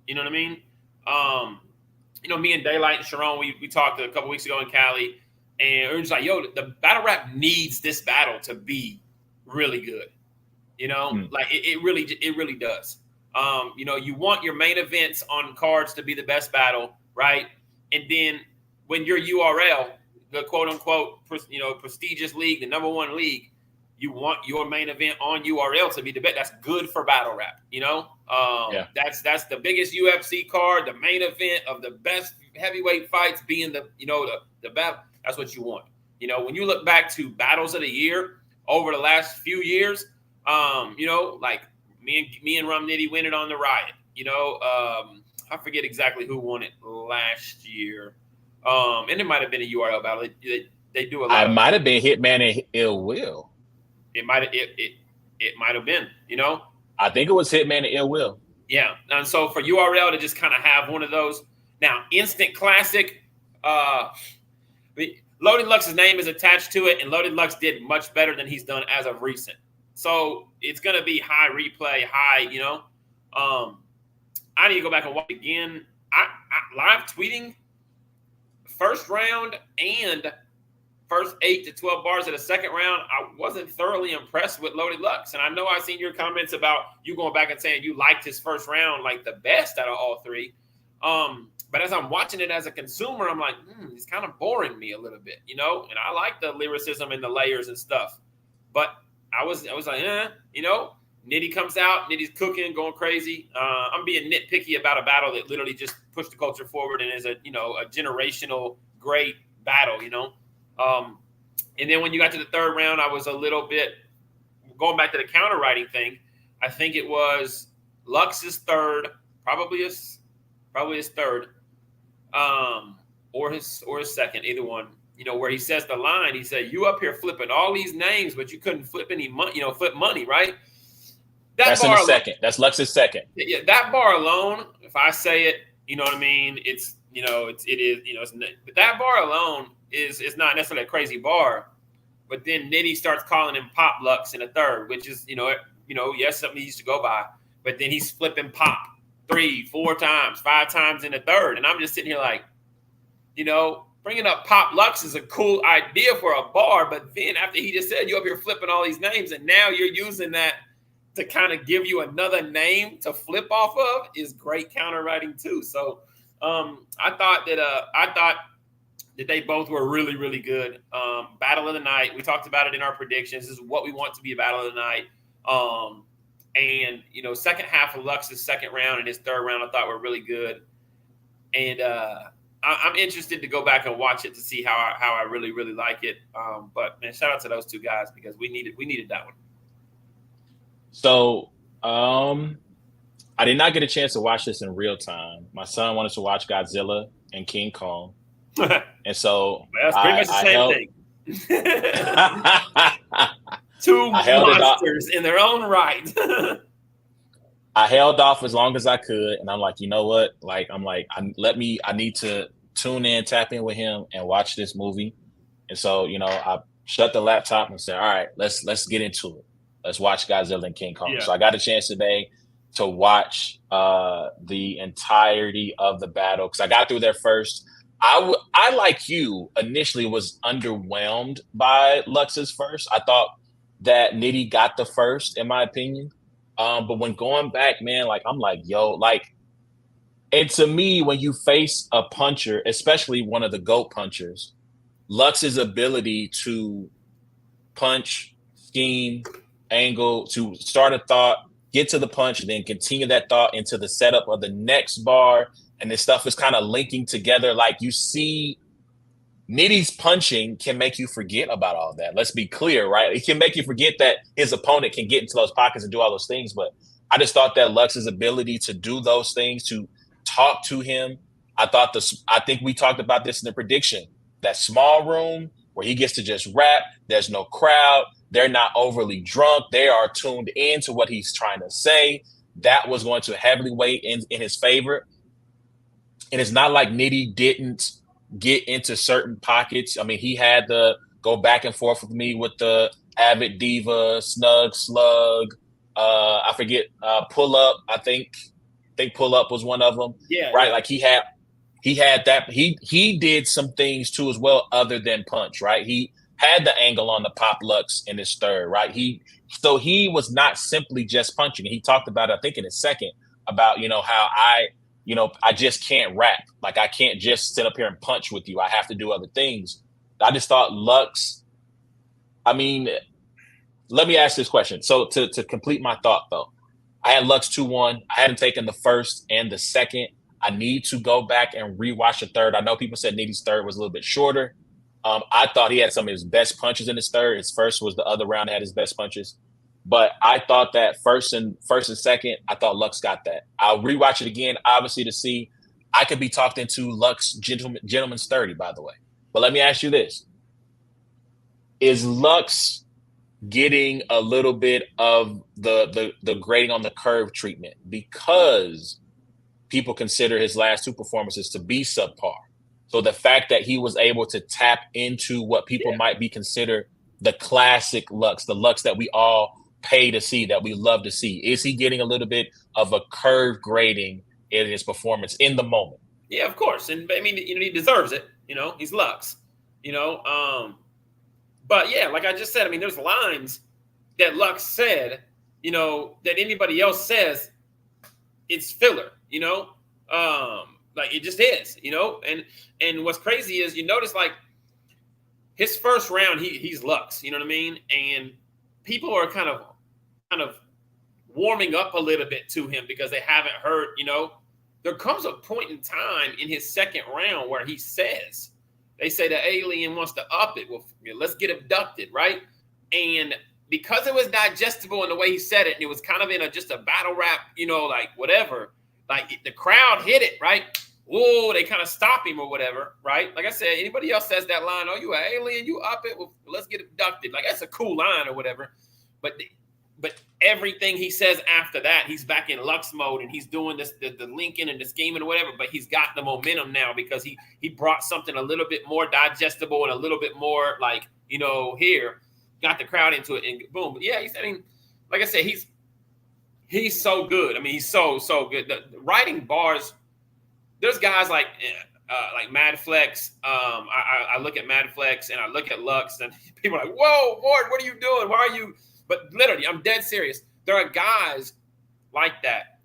You know what I mean? Me and Daylight and Sharon, we talked a couple weeks ago in Cali, and we were just like, yo, the battle rap needs this battle to be really good. Like it really does. You want your main events on cards to be the best battle, right? And then when your URL, the quote unquote, prestigious league, the number one league, you want your main event on URL to be the best. That's good for battle rap. That's the biggest UFC card, the main event of the best heavyweight fights being the battle. That's what you want. When you look back to battles of the year over the last few years, like me and Rum Nitty win it on the Riot. I forget exactly who won it last year. And it might have been a URL battle. They do a lot. It might have been Hitman and Ill Will. It might have been. I think it was Hitman and Ill Will. Yeah, and so for URL to just kind of have one of those now, instant classic. Loaded Lux's name is attached to it, and Loaded Lux did much better than he's done as of recent. So it's going to be high replay, high, I need to go back and watch again. I live tweeting first round and first 8 to 12 bars of the second round. I wasn't thoroughly impressed with Loaded Lux. And I know I've seen your comments about you going back and saying you liked his first round like the best out of all three. But as I'm watching it as a consumer, I'm like, it's kind of boring me a little bit, and I like the lyricism and the layers and stuff. But I was like, Nitty comes out, Nitty's cooking, going crazy. I'm being nitpicky about a battle that literally just pushed the culture forward and is a generational great battle, And then when you got to the third round, I was a little bit going back to the counter writing thing. I think it was Lux's third, probably his third, or his second, either one. Where he says the line, he said, "You up here flipping all these names, but you couldn't flip any money. Flip money, right?" That's in the second. That's Lux's second. Yeah, that bar alone, if I say it, you know what I mean. It's but that bar alone is not necessarily a crazy bar. But then Nitty starts calling him Pop Lux in the third, which is yes, something he used to go by. But then he's flipping Pop 3, 4 times, 5 times in the third, and I'm just sitting here like, bringing up Pop Lux is a cool idea for a bar, but then after he just said you up here flipping all these names, and now you're using that to kind of give you another name to flip off of is great counter writing too. So I thought that they both were really, really good. Battle of the night. We talked about it in our predictions. This is what we want to be a battle of the night. And second half of Lux's second round and his third round I thought were really good. And I'm interested to go back and watch it to see how I really, really like it. But man, shout out to those two guys because we needed that one. So I did not get a chance to watch this in real time. My son wanted to watch Godzilla and King Kong. And so that's pretty much the same thing. Two monsters in their own right. I held off as long as I could, and I'm like, you know what? Like, I need to tune in, tap in with him, and watch this movie. And so, I shut the laptop and said, all right, let's get into it. Let's watch Godzilla and King Kong. Yeah. So I got a chance today to watch the entirety of the battle because I got through there first. I like you initially was underwhelmed by Lux's first. I thought that Nitty got the first, in my opinion. But when going back, man, like I'm like, yo, like, and to me, when you face a puncher, especially one of the GOAT punchers, Lux's ability to punch, scheme, angle, to start a thought, get to the punch, and then continue that thought into the setup of the next bar, and this stuff is kind of linking together. Like you see, Nitty's punching can make you forget about all that. Let's be clear, right? It can make you forget that his opponent can get into those pockets and do all those things. But I just thought that Lux's ability to do those things, to talk to him, I think we talked about this in the prediction. That small room where he gets to just rap, there's no crowd, they're not overly drunk, they are tuned in to what he's trying to say. That was going to heavily weigh in his favor. And it's not like Nitty didn't get into certain pockets. I mean, he had to go back and forth with me with the Avid Diva, Snug Slug, I forget, Pull Up, I think. think pull up was one of them. Yeah, Right. yeah. Like he had that. He did some things too as well, other than punch. Right. He had the angle on the pop Lux in his third. Right. So he was not simply just punching. He talked about it, I think, in his second, about how I just can't rap. Like I can't just sit up here and punch with you. I have to do other things. I just thought Lux. I mean, let me ask this question. So to complete my thought though, I had Lux 2-1. I hadn't taken the first and the second. I need to go back and rewatch the third. I know people said Nitty's third was a little bit shorter. I thought he had some of his best punches in his third. His first was the other round that had his best punches. But I thought that first and second, I thought Lux got that. I'll rewatch it again, obviously, to see. I could be talked into Lux Gentleman's 30, by the way. But let me ask you this. Is Lux getting a little bit of the grading on the curve treatment because people consider his last two performances to be subpar? So the fact that he was able to tap into what people might be considered the classic Lux, the Lux that we all pay to see, that we love to see, is he getting a little bit of a curve grading in his performance in the moment? Yeah, of course. And I mean, he deserves it. He's Lux. But yeah, like I just said, I mean, there's lines that Lux said, that anybody else says it's filler, like it just is, and what's crazy is you notice like his first round, he's Lux, you know what I mean? And people are kind of warming up a little bit to him because they haven't heard, there comes a point in time in his second round where he says, they say the alien wants to up it. Well, let's get abducted, right? And because it was digestible in the way he said it, and it was kind of in just a battle rap, like whatever, like the crowd hit it, right? Whoa, they kind of stop him or whatever, right? Like I said, anybody else says that line, oh, you an alien, you up it, well, let's get abducted. Like that's a cool line or whatever. But everything he says after that, he's back in Lux mode and he's doing this, the linking and the scheming or whatever, but he's got the momentum now because he brought something a little bit more digestible and a little bit more like, here, got the crowd into it and boom. But yeah, like I said, he's so good. I mean, he's so good. The writing bars, there's guys like Mad Flex. I look at Mad Flex and I look at Lux and people are like, whoa, Ward, what are you doing? Why are you? But literally, I'm dead serious. There are guys like that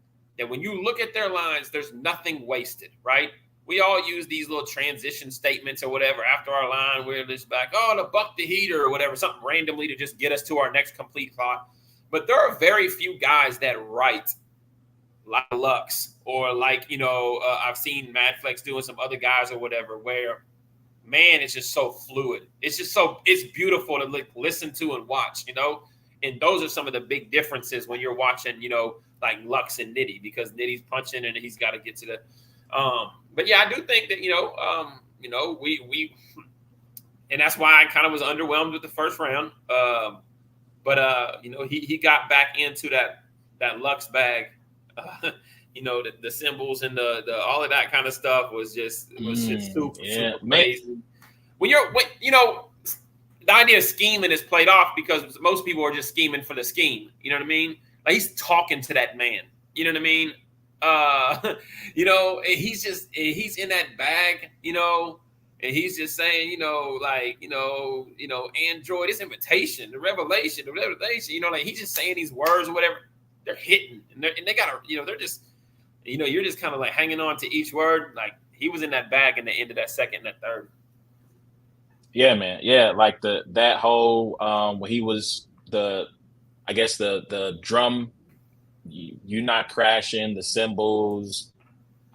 when you look at their lines, there's nothing wasted, right? We all use these little transition statements or whatever. After our line, we're just back, to buck the heater or whatever, something randomly to just get us to our next complete thought. But there are very few guys that write like Lux or like, I've seen Mad Flex doing some other guys or whatever where, man, it's just so fluid. It's beautiful to listen to and watch, And those are some of the big differences when you're watching, like Lux and Nitty, because Nitty's punching and he's got to get to the. But yeah, I do think that we, and that's why I kind of was underwhelmed with the first round. But he got back into that Lux bag. The symbols and the all of that kind of stuff was just super amazing. The idea of scheming is played off because most people are just scheming for the scheme. You know what I mean? Like he's talking to that man. You know what I mean? He's in that bag, and he's just saying, Android, this invitation, the revelation, like he's just saying these words or whatever. They're hitting, and they gotta, they're just, you're just kind of like hanging on to each word. Like he was in that bag in the end of that second and that third. Yeah, man. Yeah, like that whole when he was the drum, you not crashing, the cymbals.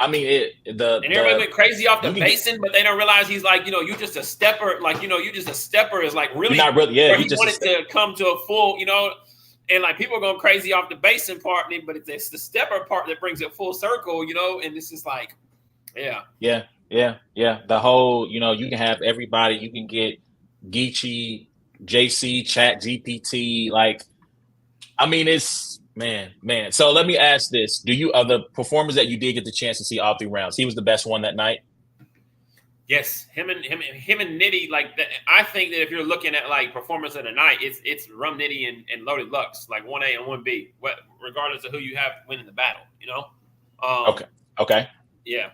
I mean, and everybody went crazy off the basin, but they don't realize he's like, you just a stepper. Like, you just a stepper is like really, not really. Yeah, he wanted to come to a full, and like people are going crazy off the basin part, but it's the stepper part that brings it full circle, and it's just like, yeah. The whole, you can have everybody. You can get Geechee, JC, Chat GPT. Like, I mean, it's man. So let me ask this: do you the performers that you did get the chance to see all 3 rounds? He was the best one that night. Yes, him and Nitty. Like, I think that if you're looking at like performance of the night, it's Rum Nitty and Loaded Lux, like 1A and 1B, regardless of who you have winning the battle. Okay. Okay. Yeah.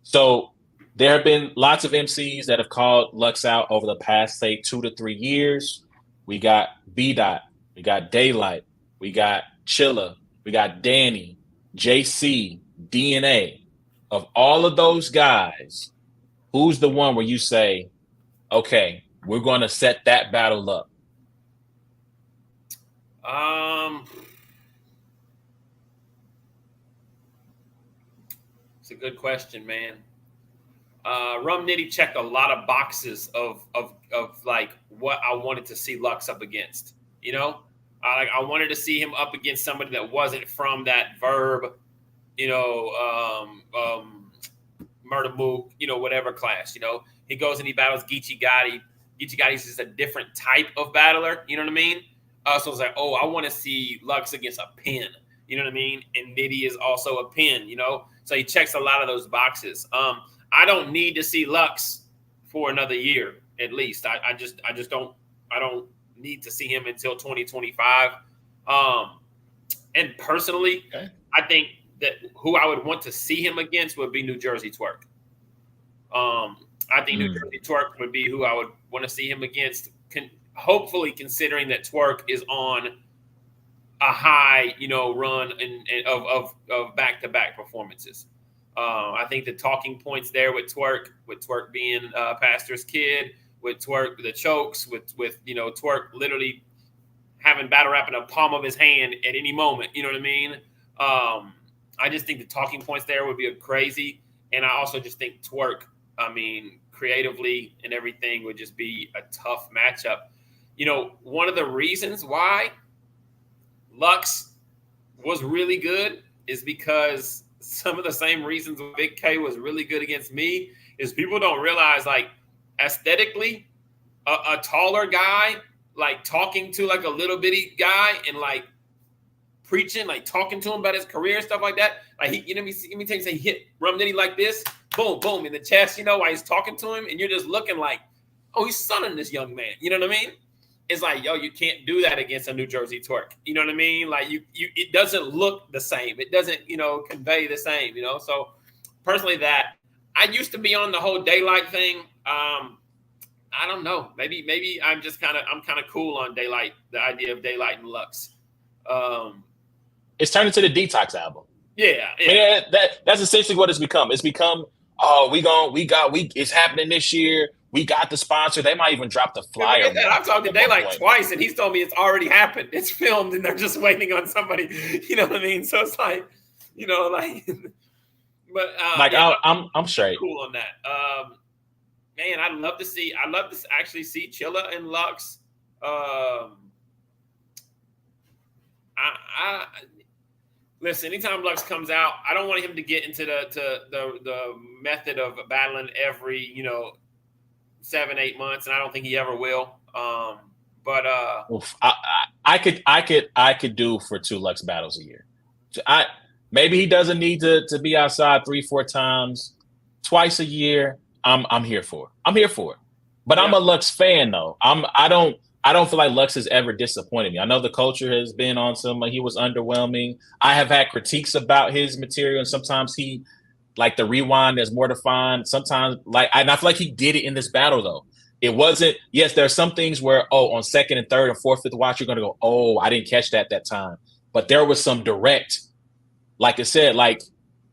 So there have been lots of MCs that have called Lux out over the past, say, 2 to 3 years. We got B Dot, we got Daylight, we got Chilla, we got Danny, JC, DNA. Of all of those guys, who's the one where you say, okay, we're going to set that battle up? It's a good question, man. Rum Nitty checked a lot of boxes of like what I wanted to see Lux up against. You know, I wanted to see him up against somebody that wasn't from that Verb, you know, Murder Mook, you know, whatever class. You know, he goes and he battles Geechee Gotti. Geechee Gotti's just a different type of battler. You know what I mean? So it's like, oh, I want to see Lux against a pin. You know what I mean? And Nitty is also a pin. You know, so he checks a lot of those boxes. I don't need to see Lux for another year at least. I just don't need to see him until 2025. And personally, Okay. I think that who I would want to see him against would be New Jersey Twerk. I think New Jersey Twerk would be who I would want to see him against. Hopefully, considering that Twerk is on a high, you know, run of back-to-back performances. I think the talking points there with Twerk being Pastor's kid, with Twerk the chokes, with you know Twerk literally having battle rap in the palm of his hand at any moment. You know what I mean? I just think the talking points there would be crazy, and I also just think Twerk, I mean, creatively and everything would just be a tough matchup. You know, one of the reasons why Lux was really good is because some of the same reasons Big K was really good against me is people don't realize, like, aesthetically, a taller guy, like, talking to, like, a little bitty guy and, like, preaching, like, talking to him about his career and stuff like that. Like, he, you know, let me tell you, say, he hit Rum Nitty like this, boom, boom, in the chest, you know, while he's talking to him, and you're just looking like, oh, he's sunning this young man. You know what I mean? It's like, yo, you can't do that against a New Jersey Twerk. You know what I mean? Like, it doesn't look the same. It doesn't, you know, convey the same, you know? So, personally, that I used to be on the whole Daylight thing. I don't know. Maybe I'm kind of cool on Daylight, the idea of Daylight and Lux. It's turned into the Detox album. Yeah. I mean, that's essentially what it's become. It's become, oh, it's happening this year. We got the sponsor. They might even drop the flyer. I've talked to Daylight twice, and he's told me it's already happened. It's filmed, and they're just waiting on somebody. You know what I mean? So it's like, you know, like, but like, yeah, I'm straight. Cool on that. Man, I'd love to actually see Chilla and Lux. Listen, anytime Lux comes out, I don't want him to get into the method of battling every, you know, 7-8 months, and I don't think he ever will. But I could do for 2 Lux battles a year. Maybe he doesn't need to be outside 3-4 times, twice a year. I'm here for it. But yeah. I'm a Lux fan though. I don't feel like Lux has ever disappointed me. I know the culture has been on some, he was underwhelming. I have had critiques about his material, and sometimes he, like, the rewind is more defined. Sometimes, like, and I feel like he did it in this battle though. It wasn't, yes, there are some things where, on second and third and fourth, fifth watch, you're going to go, oh, I didn't catch that time. But there was some direct, like I said, like,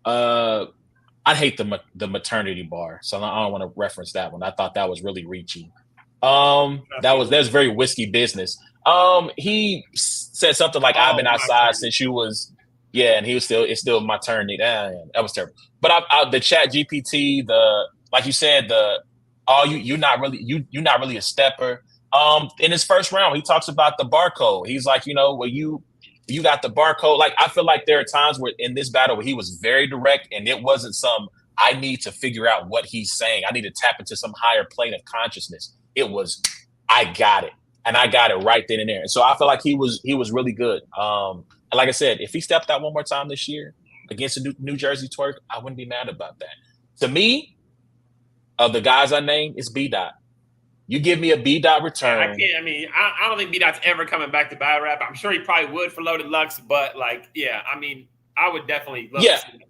I hate the maternity bar. So I don't want to reference that one. I thought that was really reachy. That's very whiskey business. He said something like, I've been outside since you was, yeah, and it's still maternity. That was terrible. But the chat GPT, like you said, you're not really a stepper. In his first round, he talks about the barcode. He's like, you know, well, you got the barcode. Like, I feel like there are times where in this battle where he was very direct, and it wasn't I need to figure out what he's saying. I need to tap into some higher plane of consciousness. It was, I got it. And I got it right then and there. And so I feel like he was really good. And like I said, if he stepped out one more time this year against the New Jersey Twerk, I wouldn't be mad about that. To me, of the guys I named, it's B Dot. You give me a B Dot return. I don't think B Dot's ever coming back to battle rap. I'm sure he probably would for Loaded Lux, but, like, yeah, I mean, I would definitely love to Yeah, see that.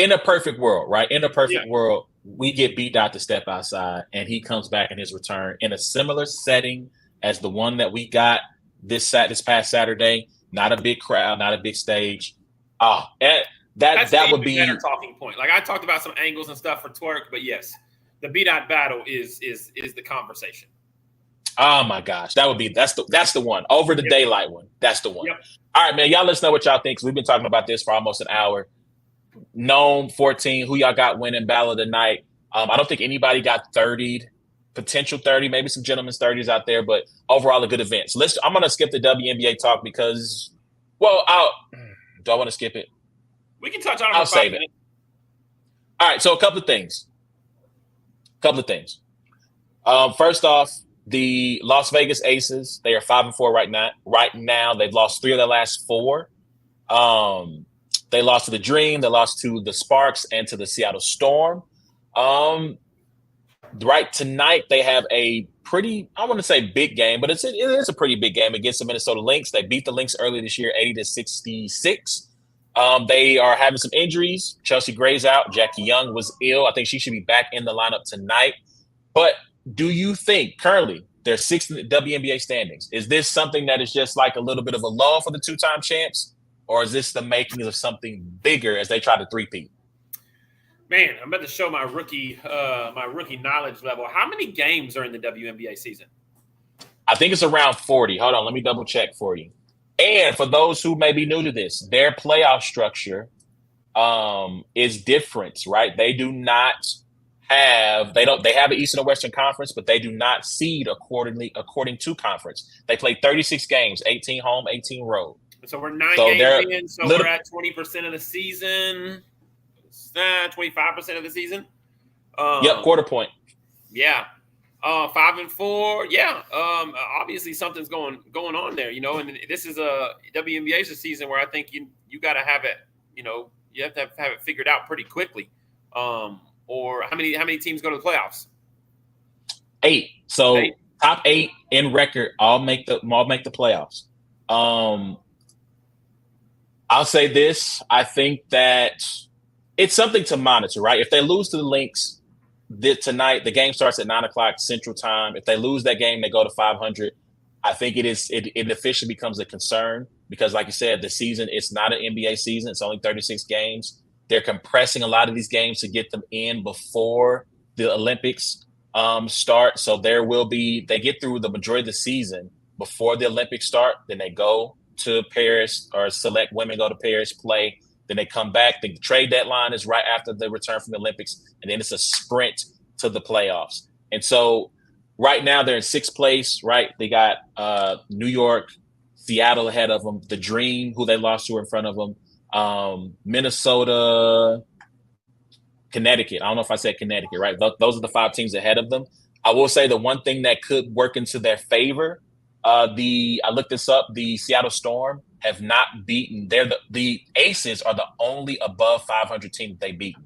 in a perfect world, right? In a Yeah. perfect world, we get beat out to step outside, and he comes back in his return in a similar setting as the one that we got this past Saturday. Not a big crowd, not a big stage. Oh, That's an that would even better be. talking point. Like I talked about some angles and stuff for twerk, but yes, the B dot battle is the conversation. Oh my gosh, that would be that's the one over the Yep. daylight one. That's the one. Yep. All right, man. Y'all let us know what y'all think. We've been talking about this for almost an hour. Nome 14. Who y'all got winning battle of the night? I don't think anybody got 30'd, potential 30, maybe some gentlemen's 30s out there, but overall a good event. So I'm gonna skip the WNBA talk because, well, do I want to skip it? We can touch on it I'll for 5 save it. minutes. All right, so a couple of things. First off, the Las Vegas Aces, they are 5-4 right now. Right now, they've lost 3 of their last 4. They lost to the Dream, they lost to the Sparks, and to the Seattle Storm. Right tonight, they have a pretty, I want to say big game, but it is a pretty big game against the Minnesota Lynx. They beat the Lynx earlier this year, 80-66. They are having some injuries. Chelsea Gray's out. Jackie Young was ill. I think she should be back in the lineup tonight. But do you think currently they're 6th in the WNBA standings? Is this something that is just like a little bit of a lull for the 2-time champs? Or is this the makings of something bigger as they try to three-peat? Man, I'm about to show my rookie knowledge level. How many games are in the WNBA season? I think it's around 40. Hold on, let me double check for you. And for those who may be new to this, their playoff structure is different, right? They have an Eastern and Western Conference, but they do not seed according to conference. They play 36 games, 18 home, 18 road. So we're 9 games in, so we're at 20% of the season. 25% of the season. Yep, quarter point. Yeah. 5-4. Yeah. Obviously something's going on there, and this is a WNBA's a season where I think you got to have it, you have to have it figured out pretty quickly. Or how many teams go to the playoffs? 8. So 8. Top 8 in record all make the playoffs. I'll say this. I think that it's something to monitor, right? If they lose to the Lynx tonight, the game starts at 9:00 Central Time. If they lose that game, they go to 500. I think it officially becomes a concern because, like you said, the season, it's not an NBA season. It's only 36 games. They're compressing a lot of these games to get them in before the Olympics start. So they get through the majority of the season before the Olympics start. Then they go to Paris, or select women go to Paris, play. Then they come back. The trade deadline is right after the return from the Olympics. And then it's a sprint to the playoffs. And so right now they're in 6th place, right? They got New York, Seattle ahead of them, the Dream, who they lost to in front of them, Minnesota, Connecticut. I don't know if I said Connecticut, right? Those are the 5 teams ahead of them. I will say the one thing that could work into their favor, I looked this up, the Seattle Storm have not beaten. The Aces are the only above 500 team they've beaten.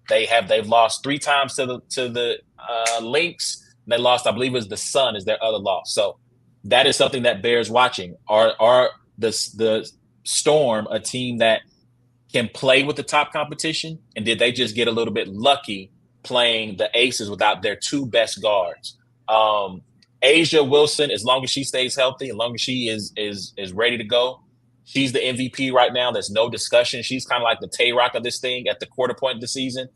They've lost 3 times to the Lynx. They lost, I believe it was the Sun is their other loss. So that is something that bears watching. Are the Storm a team that can play with the top competition? And did they just get a little bit lucky playing the Aces without their 2 best guards? Asia Wilson, as long as she stays healthy, as long as she is ready to go, she's the MVP right now. There's no discussion. She's kind of like the Tay-Rock of this thing at the quarter point of the season.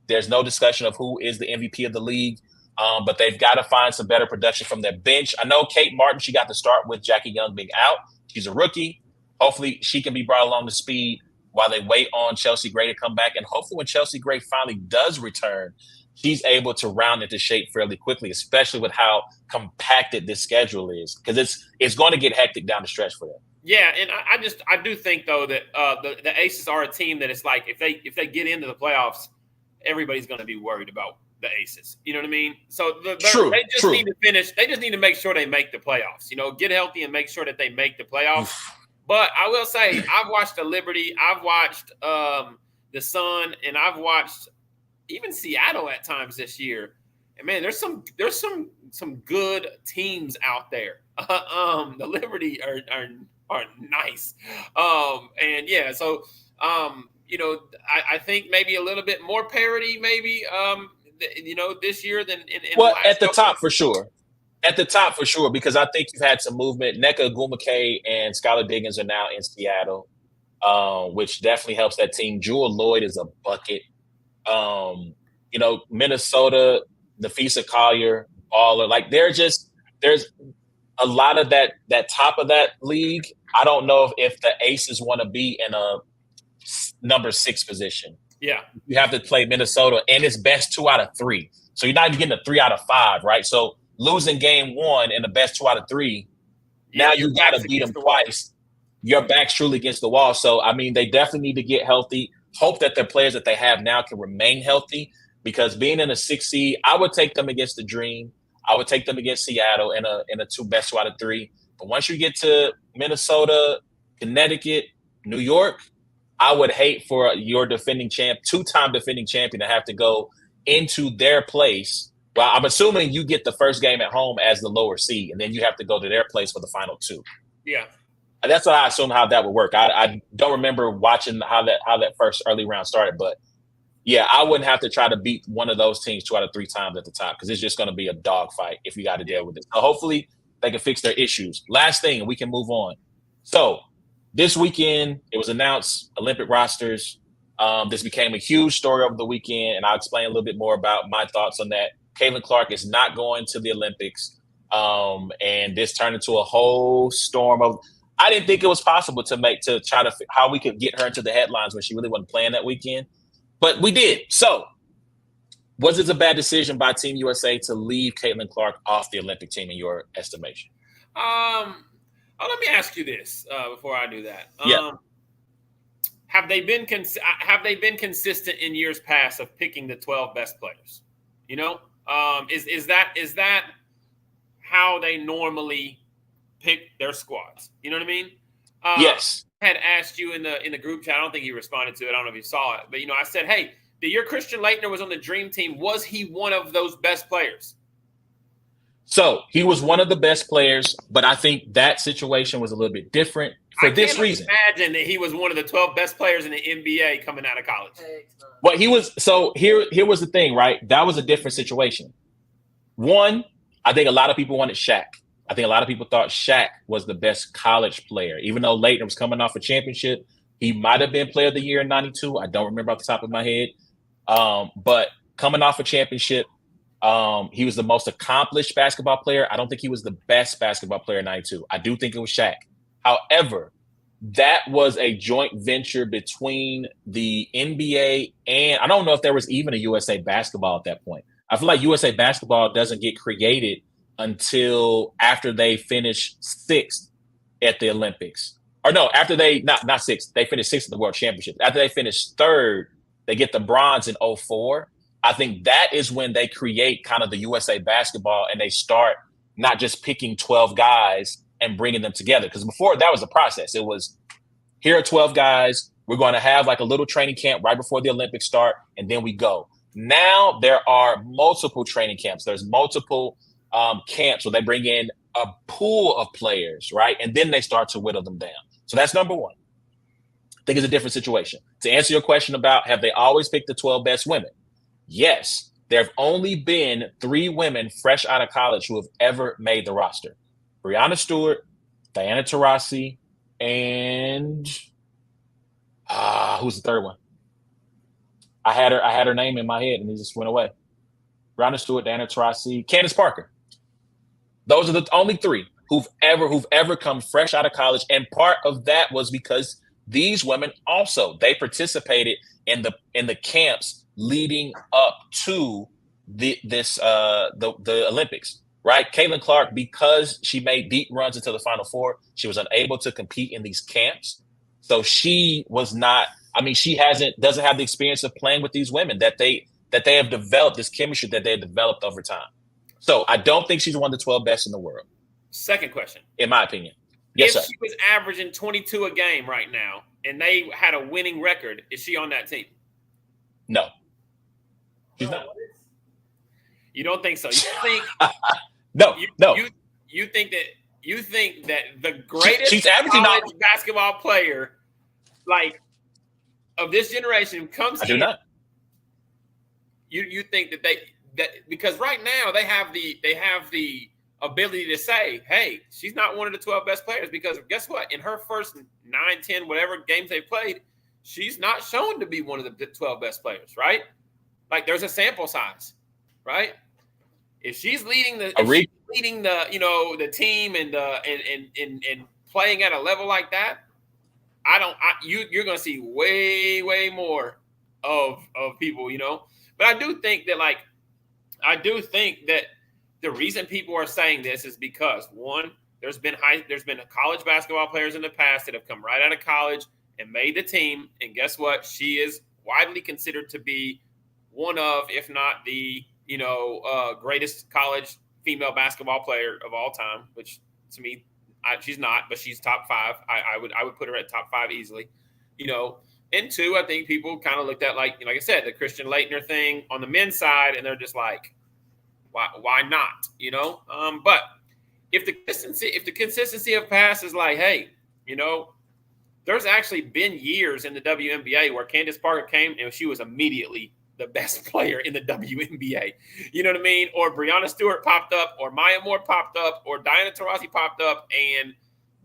There's no discussion of who is the MVP of the league, but they've got to find some better production from their bench. I know Kate Martin, she got to start with Jackie Young being out. She's a rookie. Hopefully she can be brought along to speed while they wait on Chelsea Gray to come back. And hopefully when Chelsea Gray finally does return, she's able to round into shape fairly quickly, especially with how compacted this schedule is, because it's going to get hectic down the stretch for them. Yeah, and I do think though that the Aces are a team that it's like if they get into the playoffs, everybody's going to be worried about the Aces. You know what I mean? So they just need to finish. They just need to make sure they make the playoffs. Get healthy and make sure that they make the playoffs. But I will say, I've watched the Liberty, I've watched the Sun, and I've watched even Seattle at times this year. And man, there's some good teams out there. The Liberty are nice. And yeah, so I think maybe a little bit more parity, maybe, this year than in the Well, last at the couple. top for sure. At the top for sure, because I think you've had some movement. Nneka Ogwumike and Skylar Diggins are now in Seattle, which definitely helps that team. Jewel Lloyd is a bucket. Minnesota, Nafisa Collier, Baller, like there's a lot of that top of that league. I don't know if the Aces want to be in a number 6 position. Yeah. You have to play Minnesota, and it's best 2 out of 3. So you're not even getting a 3 out of 5, right? So losing game 1 in the best 2 out of 3, now you got to beat them twice. Your back's truly against the wall. So, I mean, they definitely need to get healthy. Hope that the players that they have now can remain healthy, because being in a 6 seed, I would take them against the Dream. I would take them against Seattle in a best 2 out of 3. But once you get to Minnesota, Connecticut, New York, I would hate for your defending champ, 2-time defending champion, to have to go into their place. Well, I'm assuming you get the first game at home as the lower seed, and then you have to go to their place for the final 2. Yeah. That's what I assume how that would work. I don't remember watching how that first early round started, but yeah, I wouldn't have to try to beat one of those teams 2 out of 3 times at the top, because it's just going to be a dogfight if you got to deal with it. So hopefully they can fix their issues. Last thing, and we can move on. So this weekend, it was announced Olympic rosters. This became a huge story over the weekend, and I'll explain a little bit more about my thoughts on that. Caitlin Clark is not going to the Olympics, and this turned into a whole storm of. I didn't think it was possible to try to how we could get her into the headlines when she really wasn't playing that weekend, but we did. So, was it a bad decision by Team USA to leave Caitlin Clark off the Olympic team in your estimation? Let me ask you this before I do that. Yeah. Have they been consistent in years past of picking the 12 best players? Is that how they normally pick their squads? You know what I mean? Yes. I had asked you in the group chat. I don't think you responded to it. I don't know if you saw it, but I said, hey, the year Christian Laettner was on the Dream Team, was he one of those best players? So he was one of the best players, but I think that situation was a little bit different for this reason. Imagine that he was one of the 12 best players in the NBA coming out of college. Well, he was. So here was the thing, right? That was a different situation. One, I think a lot of people wanted Shaq. I think a lot of people thought Shaq was the best college player, even though Laettner was coming off a championship. He might have been player of the year in '92. I don't remember off the top of my head. But coming off a championship, he was the most accomplished basketball player. I don't think he was the best basketball player in '92. I do think it was Shaq. However, that was a joint venture between the NBA and I don't know if there was even a USA Basketball at that point. I feel like USA Basketball doesn't get created until after they finish 6th at the Olympics. Or no, after they not 6th, they finished 6th at the World Championship. After they finish 3rd, they get the bronze in 2004. I think that is when they create kind of the USA Basketball, and they start not just picking 12 guys and bringing them together. Because before, that was the process. It was, here are 12 guys. We're going to have like a little training camp right before the Olympics start, and then we go. Now there are multiple training camps. There's multiple camps where they bring in a pool of players, right? And then they start to whittle them down. So that's number one. I think it's a different situation. To answer your question about have they always picked the 12 best women? Yes. There have only been 3 women fresh out of college who have ever made the roster. Breanna Stewart, Diana Taurasi, and who's the third one? I had her name in my head and it just went away. Breanna Stewart, Diana Taurasi, Candace Parker. Those are the only 3 who've ever come fresh out of college. And part of that was because these women also, they participated in the camps leading up to the Olympics, right? Caitlin Clark, because she made deep runs into the Final Four, she was unable to compete in these camps. So she was not. I mean, she doesn't have the experience of playing with these women that they have developed, this chemistry that they have developed over time. So I don't think she's one of the 12 best in the world. Second question, in my opinion. Yes, if sir. she was averaging 22 a game right now and they had a winning record, is she on that team? No. She's not. You don't think so? You think no. You think that the greatest she's averaging college basketball player, like of this generation comes I do in, not. you think that because right now they have the ability to say, hey, she's not one of the 12 best players, because guess what? In her first 9, 10, whatever games they played, she's not shown to be one of the 12 best players, right? Like, there's a sample size, right? If she's leading the the team and playing at a level like that, you're going to see way more of people, But I do think that the reason people are saying this is because, one, there's been college basketball players in the past that have come right out of college and made the team, and guess what? She is widely considered to be one of, if not the, greatest college female basketball player of all time. Which, to me, she's not, but she's top 5. I would put her at top 5 easily, And two, I think people kind of looked at, like I said, the Christian Laettner thing on the men's side, and they're just like, why not? But if the consistency of pass is like, hey, there's actually been years in the WNBA where Candace Parker came and she was immediately the best player in the WNBA. You know what I mean? Or Breonna Stewart popped up, or Maya Moore popped up, or Diana Taurasi popped up, and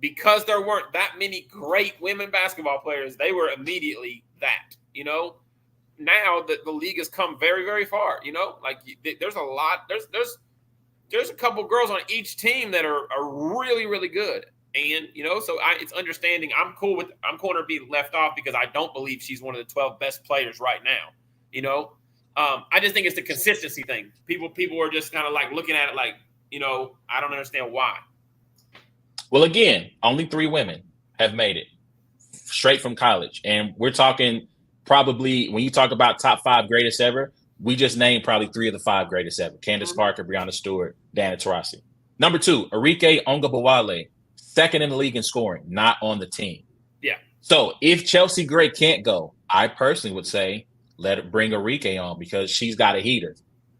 because there weren't that many great women basketball players, they were immediately that. Now that the league has come very, very far, like there's a lot. There's a couple girls on each team that are really, really good. And, so it's understanding. I'm cool with her being left off because I don't believe she's one of the 12 best players right now. I just think it's the consistency thing. People are just kind of like looking at it like, I don't understand why. Well, again, only 3 women have made it straight from college. And we're talking probably, when you talk about top 5 greatest ever, we just named probably 3 of the 5 greatest ever. Candace Parker, Breonna Stewart, Diana Taurasi. Number 2, Arike Ongabowale, second in the league in scoring, not on the team. Yeah. So if Chelsea Gray can't go, I personally would say let it bring Arike on, because she's got a heater.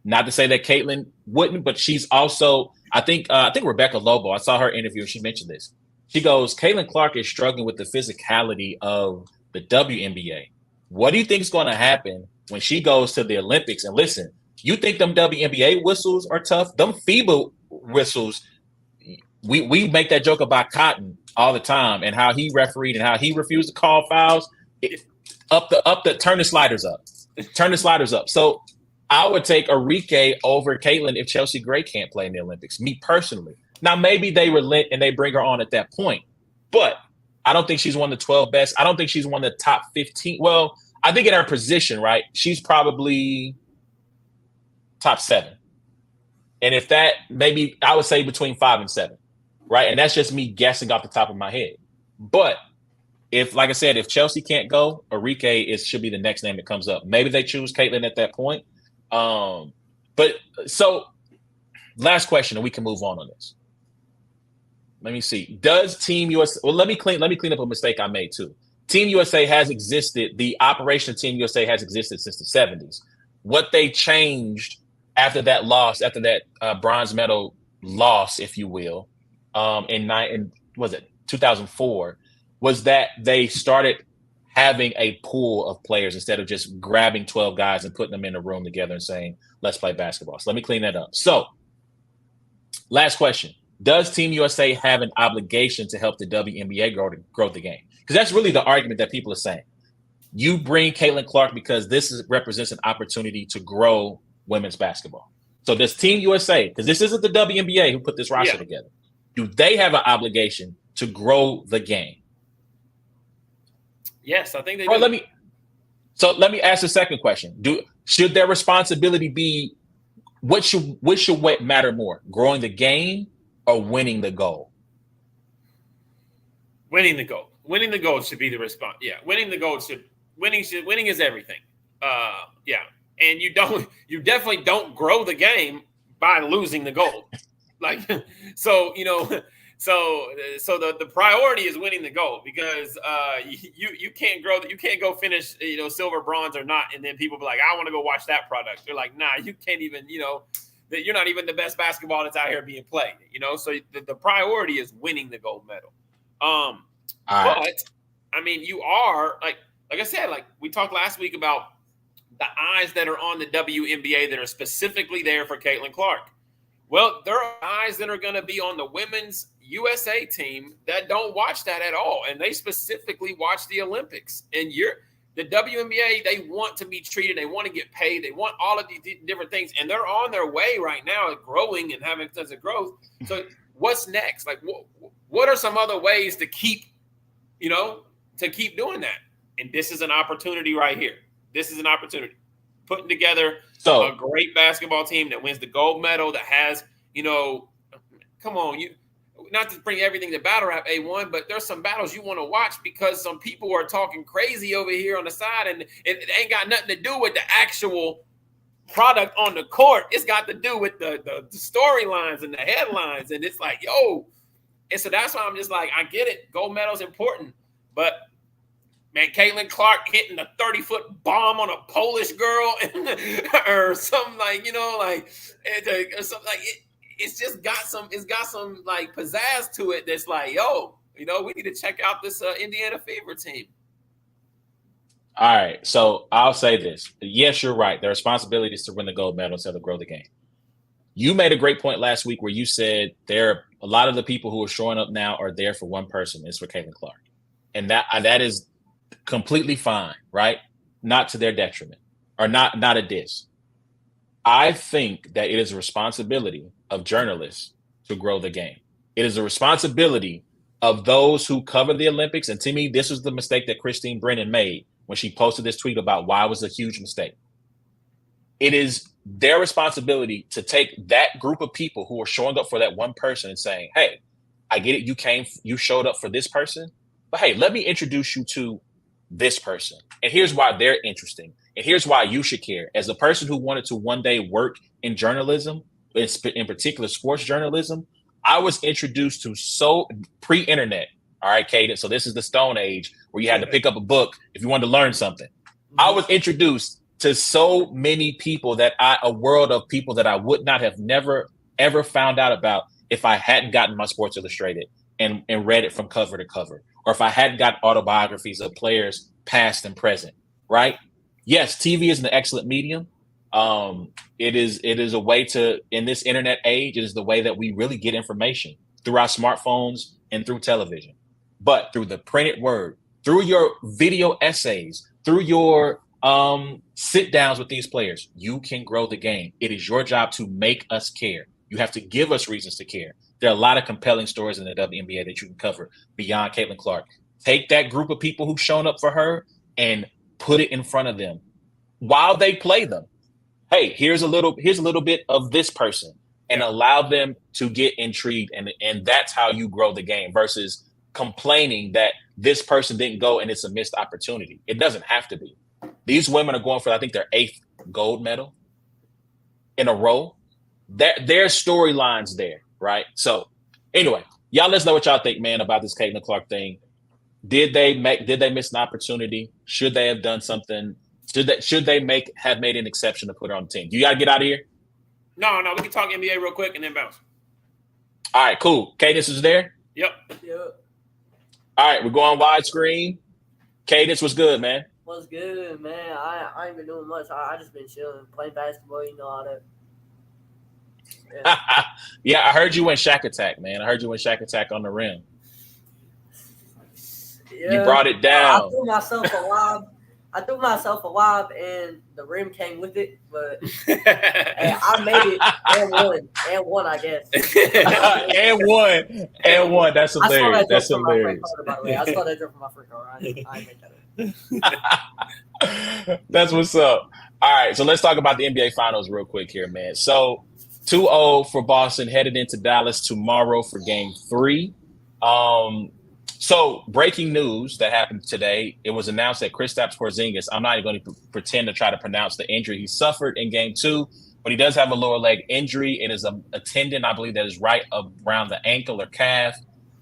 Not to say that Caitlin wouldn't, but she's also, I think Rebecca Lobo, I saw her interview and she mentioned this. She goes, Caitlin Clark is struggling with the physicality of the WNBA. What do you think is going to happen when she goes to the Olympics? And listen, you think them WNBA whistles are tough? Them FIBA whistles, we make that joke about Cotton all the time and how he refereed and how he refused to call fouls. Turn the sliders up. Turn the sliders up. So I would take Arike over Caitlin if Chelsea Gray can't play in the Olympics, me personally. Now, maybe they relent and they bring her on at that point, but I don't think she's one of the 12 best. I don't think she's one of the top 15. Well, I think in her position, right, she's probably top 7. And if that, maybe I would say between 5 and 7, right? And that's just me guessing off the top of my head. But if, like I said, if Chelsea can't go, Arike should be the next name that comes up. Maybe they choose Caitlin at that point. But so last question, and we can move on this. Let me see. Does Team USA? Well, let me clean up a mistake I made too. Team USA has existed. The operation of Team USA has existed since the 70s. What they changed after that loss, after that bronze medal loss, if you will, in 2004, was that they started having a pool of players instead of just grabbing 12 guys and putting them in a room together and saying, let's play basketball. So let me clean that up. So last question. Does Team USA have an obligation to help the WNBA grow the game? Because that's really the argument that people are saying. You bring Caitlin Clark because represents an opportunity to grow women's basketball. So does Team USA, because this isn't the WNBA who put this roster together, do they have an obligation to grow the game? Yes, I think they do. Let me ask the second question. Should their responsibility be, what should matter more, growing the game or winning the goal? Winning the goal. Winning the goal should be the response. Yeah, winning is everything. Yeah, and you definitely don't grow the game by losing the goal. So the priority is winning the gold, because you can't grow that. You can't go finish silver, bronze, or not, and then people be like, I want to go watch that product. They're like, nah, you can't even that you're not even the best basketball that's out here being played. So the priority is winning the gold medal. But I mean, you are like like I said, like we talked last week about the eyes that are on the WNBA that are specifically there for Caitlin Clark. Well, there are eyes that are going to be on the women's USA team that don't watch that at all, and they specifically watch the Olympics. And the WNBA, they want to be treated, they want to get paid, they want all of these different things, and they're on their way right now at growing and having tons of growth. So what's next? Like, what are some other ways to keep doing that? And this is an opportunity right here. This is an opportunity. Putting together a great basketball team that wins the gold medal, that has, come on, not to bring everything to battle rap, A1, but there's some battles you want to watch because some people are talking crazy over here on the side, and it ain't got nothing to do with the actual product on the court. It's got to do with the storylines and the headlines, and it's like, yo. And so that's why I'm just like, I get it. Gold medal's important, but man, Caitlin Clark hitting a 30-foot bomb on a Polish girl or something like, or something like it. It's just got some like pizzazz to it. That's like, yo, we need to check out this Indiana Fever team. All right. So I'll say this. Yes, you're right. The responsibility is to win the gold medal instead of grow the game. You made a great point last week where you said a lot of the people who are showing up now are there for one person. It's for Caitlin Clark. And that is completely fine, right? Not to their detriment or not a diss. I think that it is a responsibility of journalists to grow the game. It is a responsibility of those who cover the Olympics. And to me, this was the mistake that Christine Brennan made when she posted this tweet about why it was a huge mistake. It is their responsibility to take that group of people who are showing up for that one person and saying, hey, I get it. You showed up for this person, but hey, let me introduce you to this person. And here's why they're interesting. And here's why you should care. As a person who wanted to one day work in journalism, in particular sports journalism, I was introduced to pre-internet. All right, Caden. So this is the Stone Age where you had to pick up a book if you wanted to learn something. I was introduced to so many people a world of people that I would not have never, ever found out about if I hadn't gotten my Sports Illustrated and read it from cover to cover, or if I hadn't got autobiographies of players past and present, right? Yes, TV is an excellent medium. It is a way to, in this internet age, it is the way that we really get information through our smartphones and through television. But through the printed word, through your video essays, through your sit downs with these players, you can grow the game. It is your job to make us care. You have to give us reasons to care. There are a lot of compelling stories in the WNBA that you can cover beyond Caitlin Clark. Take that group of people who've shown up for her and put it in front of them while they play them. Hey, here's a little bit of this person, and allow them to get intrigued. And that's how you grow the game versus complaining that this person didn't go and it's a missed opportunity. It doesn't have to be. These women are going for, I think, their 8th gold medal in a row. There's storylines there, right? So anyway, y'all let us know what y'all think, man, about this Caitlin Clark thing. Did they miss an opportunity? Should they have done something? Should they have made an exception to put her on the team? Do you gotta get out of here? No, we can talk NBA real quick and then bounce. All right, cool. Cadence is there? Yep. All right, we're going widescreen. Cadence, what's good, man? What's good, man? I ain't been doing much. I just been chilling, playing basketball, all that. Yeah. Yeah, I heard you went Shack Attack, man. I heard you went Shack Attack on the rim. Yeah. You brought it down. I threw myself a lob, and the rim came with it, but I made it and one, I guess. and one. That's hilarious. That's hilarious. I saw that jump from my free throw. I didn't make that. That's what's up. All right, so let's talk about the NBA Finals real quick here, man. So 2-0 for Boston, headed into Dallas tomorrow for Game 3. So breaking news that happened today, it was announced that Kristaps Porzingis, I'm not even going to pretend to try to pronounce the injury he suffered in Game 2, but he does have a lower leg injury. It is a tendon, I believe, that is right around the ankle or calf.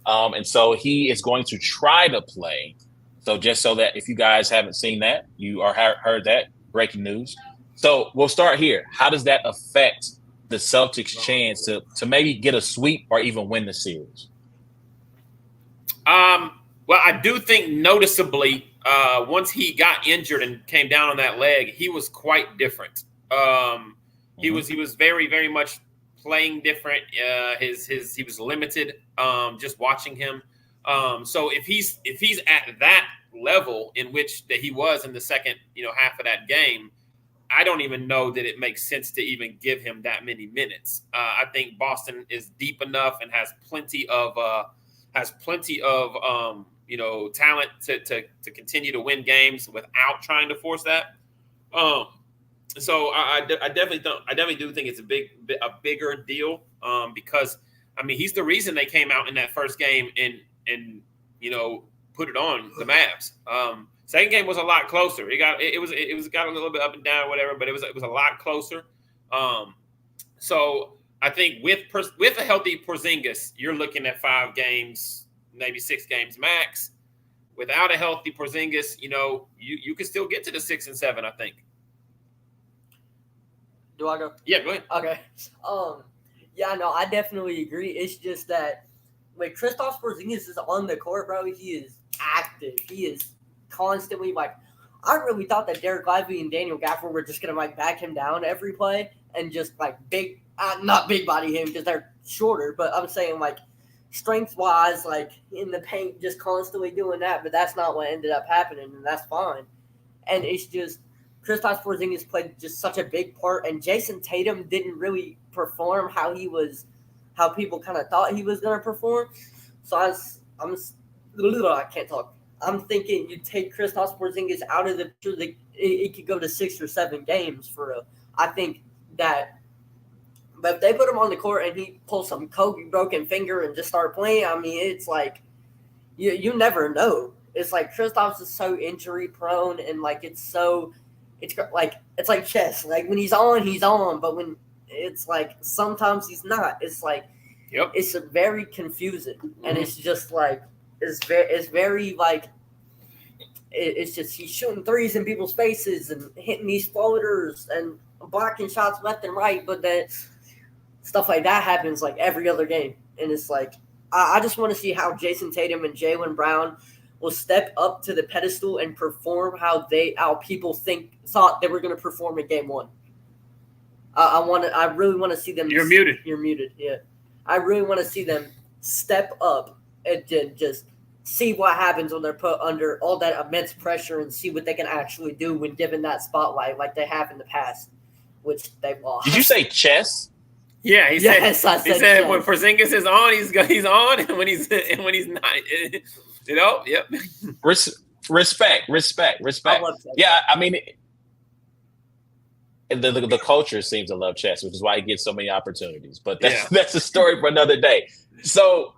And so he is going to try to play. So just so that if you guys haven't seen that, you or heard that, breaking news. So we'll start here. How does that affect the Celtics' chance to maybe get a sweep or even win the series? Well, I do think noticeably once he got injured and came down on that leg, he was quite different. He was very, very much playing different. He was limited. Just watching him. So if he's at that level in which that he was in the second half of that game, I don't even know that it makes sense to even give him that many minutes. I think Boston is deep enough and has plenty of talent to continue to win games without trying to force that. So I definitely do think it's a bigger deal because he's the reason they came out in that first game and put it on the Mavs. Second game was a lot closer. It got a little bit up and down, whatever, but it was a lot closer. So I think with a healthy Porzingis, you're looking at 5 games, maybe 6 games max. Without a healthy Porzingis, you can still get to the 6 and 7. I think. Do I go? Yeah, go ahead. Okay. Yeah, no, I definitely agree. It's just that when Kristaps Porzingis is on the court, bro, he is active. He is constantly I really thought that Derek Lively and Daniel Gafford were just gonna back him down every play and just not big body him because they're shorter, but I'm saying strength wise, in the paint, just constantly doing that. But that's not what ended up happening, and that's fine. And it's just Kristaps Porzingis played just such a big part, and Jason Tatum didn't really perform how people kind of thought he was gonna perform. So I can't talk. I'm thinking you take Kristaps Porzingis out of the picture, it could go to 6 or 7 games for real. I think that, but if they put him on the court and he pulls some Kobe broken finger and just start playing, it's you never know. It's Kristaps is so injury prone and it's like chess. When he's on, but when it's sometimes he's not. It's Yep. It's very confusing, and it's just it's very it's just he's shooting threes in people's faces and hitting these floaters and blocking shots left and right, but then stuff like that happens every other game, and it's I just want to see how Jason Tatum and Jaylen Brown will step up to the pedestal and perform how people thought they were going to perform in game 1. I really want to see them. You're muted. You're muted. Yeah. I really want to see them step up and just see what happens when they're put under all that immense pressure and see what they can actually do when given that spotlight like they have in the past, which they've lost. Did you say chess? Yeah, he said chess. When Porzingis is on, he's on, and when he's not, Yep. Respect. Yeah, the culture seems to love chess, which is why he gets so many opportunities. But that's a story for another day. So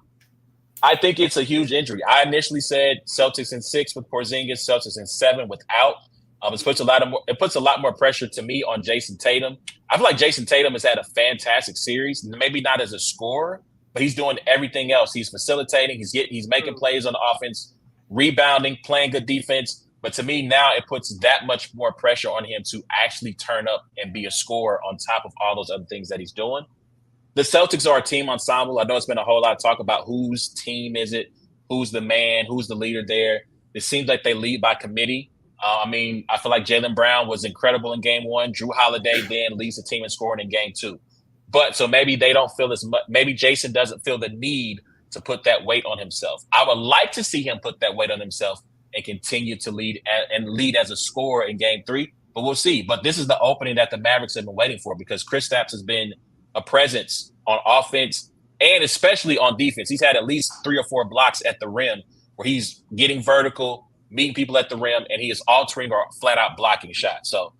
I think it's a huge injury. I initially said Celtics in 6 with Porzingis, Celtics in 7 without. It puts a lot more pressure to me on Jason Tatum. I feel like Jason Tatum has had a fantastic series, maybe not as a scorer, but he's doing everything else. He's facilitating, he's making plays on the offense, rebounding, playing good defense. But to me now, it puts that much more pressure on him to actually turn up and be a scorer on top of all those other things that he's doing. The Celtics are a team ensemble. I know it's been a whole lot of talk about whose team is it, who's the man, who's the leader there. It seems like they lead by committee. I feel like Jaylen Brown was incredible in game 1. Drew Holiday then leads the team in scoring in game 2. But so maybe they don't feel as much. Maybe Jason doesn't feel the need to put that weight on himself. I would like to see him put that weight on himself and continue to lead as a scorer in game 3. But we'll see. But this is the opening that the Mavericks have been waiting for because Kristaps has been a presence on offense and especially on defense. He's had at least 3 or 4 blocks at the rim where he's getting vertical, meeting people at the rim, and he is altering or flat out blocking shots. So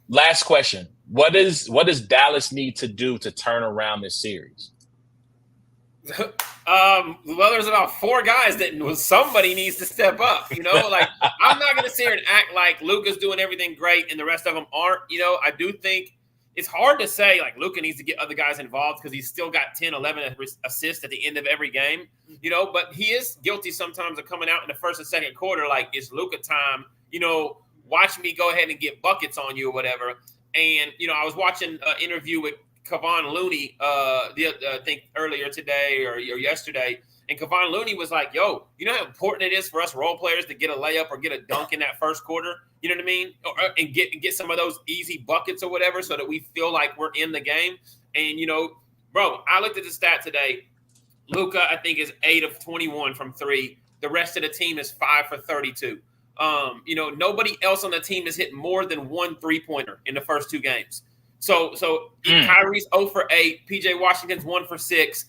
last question. What does Dallas need to do to turn around this series? Well, there's about 4 guys that somebody needs to step up. I'm not going to sit here and act like Luka's doing everything great and the rest of them aren't. I do think it's hard to say Luka needs to get other guys involved because he's still got 10, 11 assists at the end of every game. But he is guilty sometimes of coming out in the first and second quarter it's Luka time. Watch me go ahead and get buckets on you or whatever. And I was watching an interview with Kevon Looney, I think earlier today or yesterday, And Kevon Looney was like, yo, you know how important it is for us role players to get a layup or get a dunk in that first quarter? You know what I mean? And get some of those easy buckets or whatever so that we feel like we're in the game. And, you know, bro, I looked at the stat today. Luka, I think, is 8 of 21 from 3. The rest of the team is 5 for 32. You know, nobody else on the team has hit more than 1 3-pointer in the first 2 games. So Kyrie's 0 for 8. PJ Washington's 1 for 6.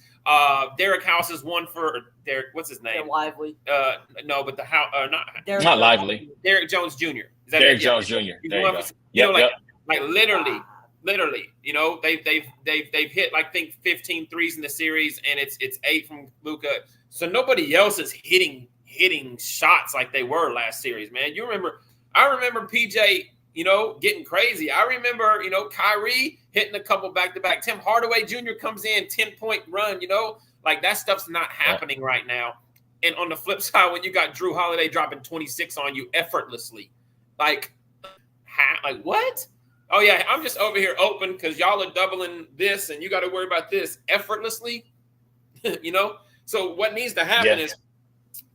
Derek House is 1 for Derek. What's his name? Lively. No, but not Lively. Derek Jones Jr. Is that Derek Jones Jr. There you go. You know, like literally, you know, they've hit like, I think 15 threes in the series, and it's 8 from Luka. So nobody else is hitting shots like they were last series, man. I remember PJ, you know, getting crazy. I remember, you know, Kyrie hitting a couple back-to-back. Tim Hardaway Jr. comes in, 10-point run, you know. Like, that stuff's not happening right now. And on the flip side, when you got Drew Holiday dropping 26 on you effortlessly, like what? Oh, yeah, I'm just over here open because y'all are doubling this and you got to worry about this effortlessly, you know? So what needs to happen is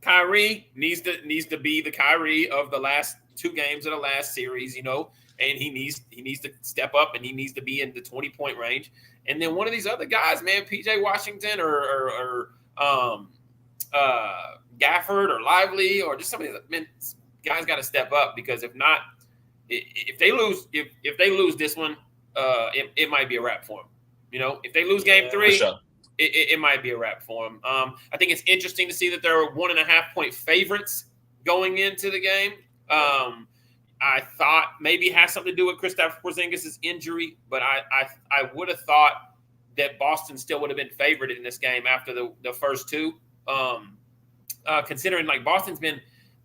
Kyrie needs to be the Kyrie of the last 2 games of the last series, you know, and he needs to step up and he needs to be in the 20-point range. And then one of these other guys, man, PJ Washington or Gafford or Lively or just somebody that, man, guys got to step up, because if not, if they lose this one, it might be a wrap for them. You know, if they lose game 3, sure. it might be a wrap for them. I think it's interesting to see that there are 1.5-point favorites going into the game. I thought maybe it has something to do with Kristaps Porzingis' injury, but I would have thought that Boston still would have been favored in this game after the first 2. Considering like Boston's been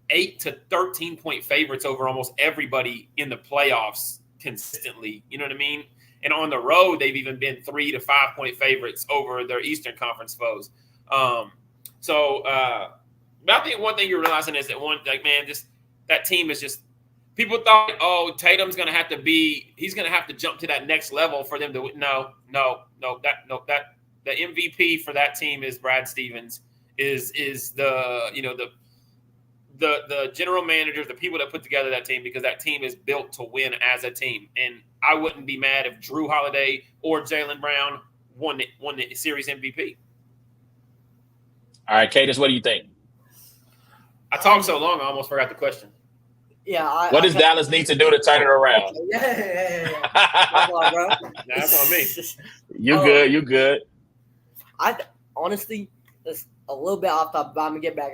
8 to 13-point favorites over almost everybody in the playoffs consistently. You know what I mean? And on the road, they've even been 3 to 5-point favorites over their Eastern Conference foes. But I think one thing you're realizing is that that team is just, people thought, oh, Tatum's going to have to he's going to have to jump to that next level for them to, no, the MVP for that team is Brad Stevens, is the, you know, the general managers, the people that put together that team, because that team is built to win as a team. And I wouldn't be mad if Drew Holiday or Jaylen Brown won the series MVP. All right, Cadence, what do you think? I talked so long, I almost forgot the question. Yeah. What does Dallas need to do to turn it around? Yeah. That's on, bro. That's on me. You good. Honestly, that's a little bit off topic, but I'm going to get back.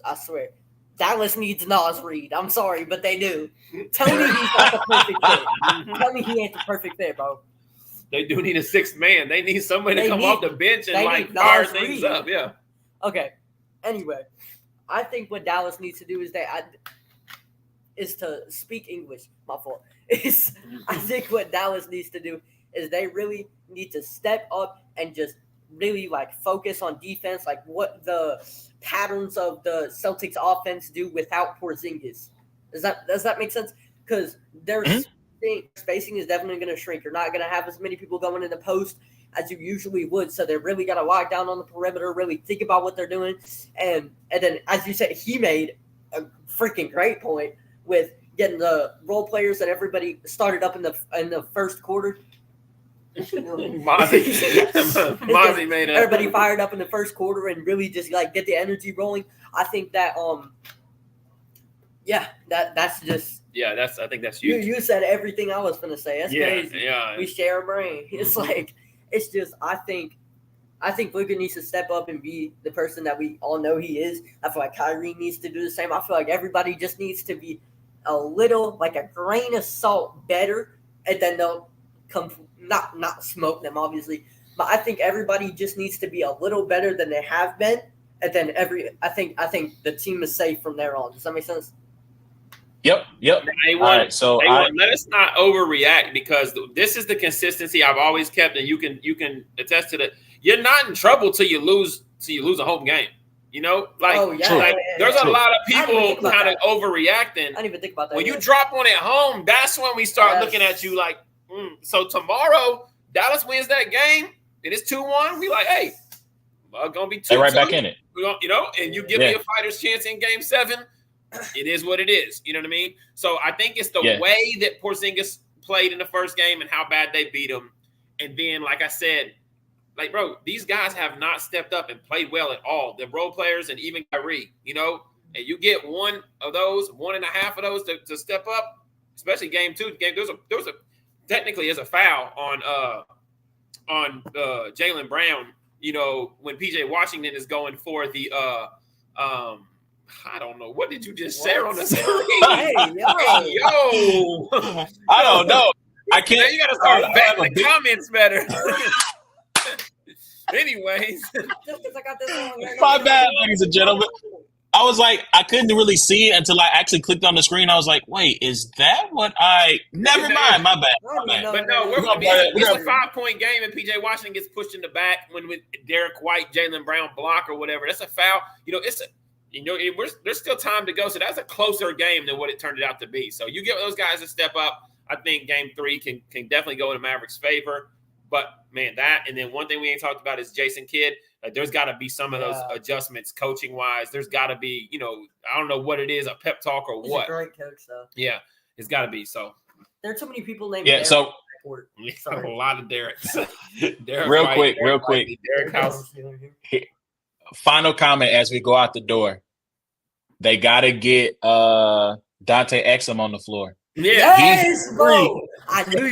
I swear. Dallas needs Nas Reed. I'm sorry, but they do. Tell me he's not the perfect fit. Tell me he ain't the perfect fit, bro. They do need a 6th man. They need somebody to come off the bench and fire things up. Yeah. Okay. Anyway, I think what Dallas needs to do is to speak English. My fault. I think what Dallas needs to do is they really need to step up and just really focus on defense, like what the patterns of the Celtics offense do without Porzingis. Does that make sense? Because their spacing is definitely going to shrink. You're not going to have as many people going in the post as you usually would. So they really got to lock down on the perimeter, really think about what they're doing. And then, as you said, he made a freaking great point with getting the role players that everybody started up in the first quarter. Mozzie made it. Everybody fired up in the first quarter and really just get the energy rolling. I think that that's just I think that's huge. You said everything I was gonna say. That's crazy. Yeah. We share a brain. It's just I think Luka needs to step up and be the person that we all know he is. I feel like Kyrie needs to do the same. I feel like everybody just needs to be a little, a grain of salt better, and then they'll come. Not smoke them, obviously, but I think everybody just needs to be a little better than they have been, and then I think the team is safe from there on. Does that make sense? Yep. A.Ward, all right, so let us not overreact, because this is the consistency I've always kept, and you can attest to that. You're not in trouble till you lose a home game. You know, there's a lot of people kind of overreacting. I didn't even think about that. When you drop one at home, that's when we start looking at you like. So tomorrow, Dallas wins that game, and it's 2-1. We like, hey, we're gonna be 2-2. They're right back in it. and you give me a fighter's chance in Game 7, it is what it is. You know what I mean? So I think it's the way that Porzingis played in the first game and how bad they beat him. And then, like I said, like, bro, these guys have not stepped up and played well at all. The role players and even Kyrie, and you get one of those, 1.5 of those to step up, especially Game 2. There's a technically is a foul on Jaylen Brown. When PJ Washington is going for the I don't know. What did you just say on the screen? Hey, yo. I don't know. I can't. Man, you got to start vetting the comments better. Anyways. Just because I got this wrong. My bad, ladies and gentlemen. I was like, I couldn't really see it until I actually clicked on the screen. I was like, wait, is that what I... Never mind. My bad. But no, it's a 5-point game and PJ Washington gets pushed in the back when with Derek White, Jaylen Brown block or whatever. That's a foul. There's still time to go. So that's a closer game than what it turned out to be. So you get those guys to step up. I think Game 3 can definitely go in Mavericks' favor. But, man, and then one thing we ain't talked about is Jason Kidd. There's got to be some of those adjustments coaching-wise. There's got to be, I don't know what it is, a pep talk or what. He's a great coach, though. Yeah, it's got to be. So there are too many people named Derek. A lot of Derek's. Derek real White, quick. Derek House. Final comment as we go out the door. They got to get Dante Exum on the floor. Yeah, yes, bro. I knew you.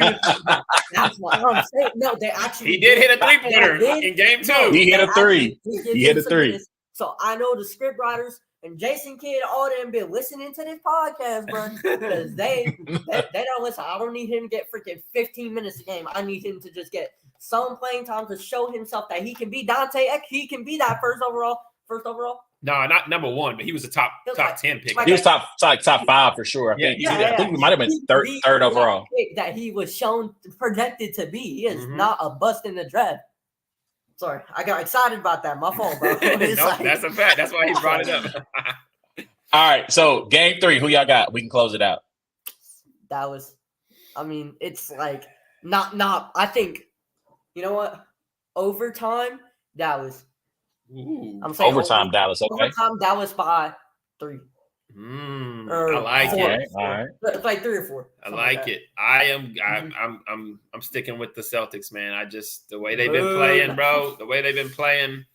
That's what I'm saying. No, they actually. He did hit a 3-pointer in Game 2. He hit a 3. He hit a 3. So I know the script writers and Jason Kidd, all them been listening to this podcast, bro, because they don't listen. I don't need him to get freaking 15 minutes a game. I need him to just get some playing time to show himself that he can be Dante. He can be that first overall. No, not number 1, but he was a top 10 pick. He was top 5 for sure. I think he might have been third overall. That he was projected to be. He is not a bust in the draft. Sorry, I got excited about that. My fault, bro. That's a fact. That's why he brought it up. All right, so Game 3, who y'all got? We can close it out. It's like not. I think, you know what? Overtime, Dallas. Ooh. I'm saying overtime, Dallas. Okay. Overtime, Dallas by 3. I like 4. it. All right. It's like 3 or 4. I like it. I'm sticking with the Celtics, man. The way they've been playing, bro. The way they've been playing.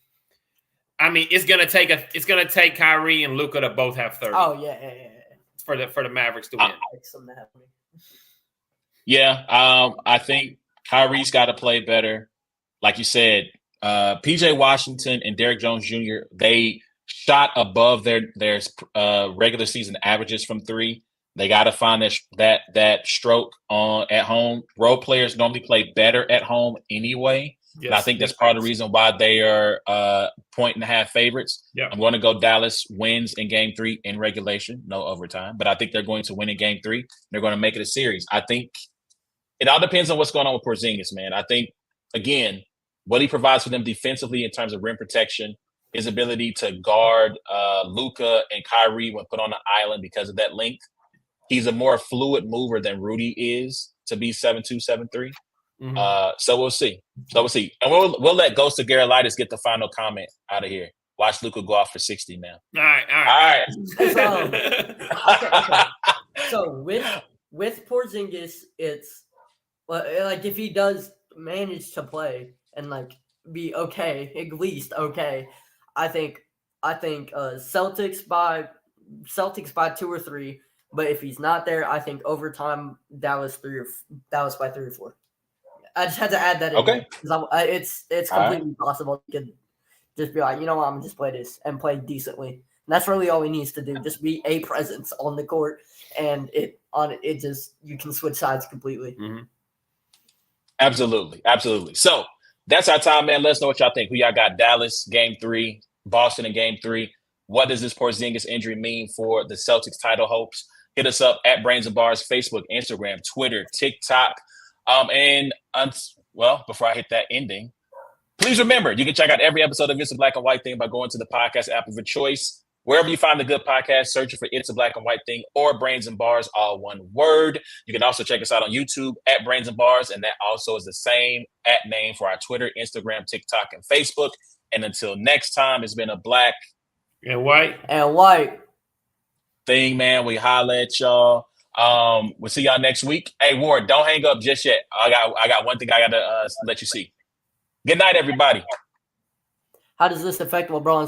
I mean, it's gonna take Kyrie and Luka to both have 30. Oh yeah. For the Mavericks to win. Yeah, I think Kyrie's got to play better. Like you said, PJ Washington and Derek Jones Jr., they shot above their regular season averages from 3. They got to find that stroke at home. Role players normally play better at home anyway. Yes, and I think that's part of the reason why they are 1.5 favorites. Yeah. I'm going to go Dallas wins in Game 3 in regulation, no overtime. But I think they're going to win in Game 3. They're going to make it a series. I think it all depends on what's going on with Porzingis, man. I think, again, what he provides for them defensively in terms of rim protection, his ability to guard Luka and Kyrie when put on the island because of that length. He's a more fluid mover than Rudy is to be 7'2", 7'3". So we'll see. And we'll let Ghost of Garolitis get the final comment out of here. Watch Luka go off for 60 now. All right. So with Porzingis, it's like if he does manage to play and like be okay, at least okay, I think Celtics by 2 or 3. But if he's not there, I think overtime Dallas by 3 or 4. I just had to add that in. Okay. It's completely possible. You could just be like, you know what, I'm gonna just play this and play decently. And that's really all he needs to do. Just be a presence on the court, and you can switch sides completely. Mm-hmm. Absolutely. So that's our time, man. Let us know what y'all think. Who y'all got? Dallas Game 3, Boston in Game 3. What does this Porzingis injury mean for the Celtics title hopes? Hit us up at Brains and Bars, Facebook, Instagram, Twitter, TikTok. Before I hit that ending, please remember, you can check out every episode of It's a Black and White Thing by going to the podcast app of your choice. Wherever you find a good podcast, search for It's a Black and White Thing or Brains and Bars, all one word. You can also check us out on YouTube at Brains and Bars, and that also is the same @ name for our Twitter, Instagram, TikTok, and Facebook. And until next time, it's been a black and white thing, man. We holla at y'all. We'll see y'all next week. Hey, Ward, don't hang up just yet. I got one thing I gotta let you see. Good night, everybody. How does this affect LeBron's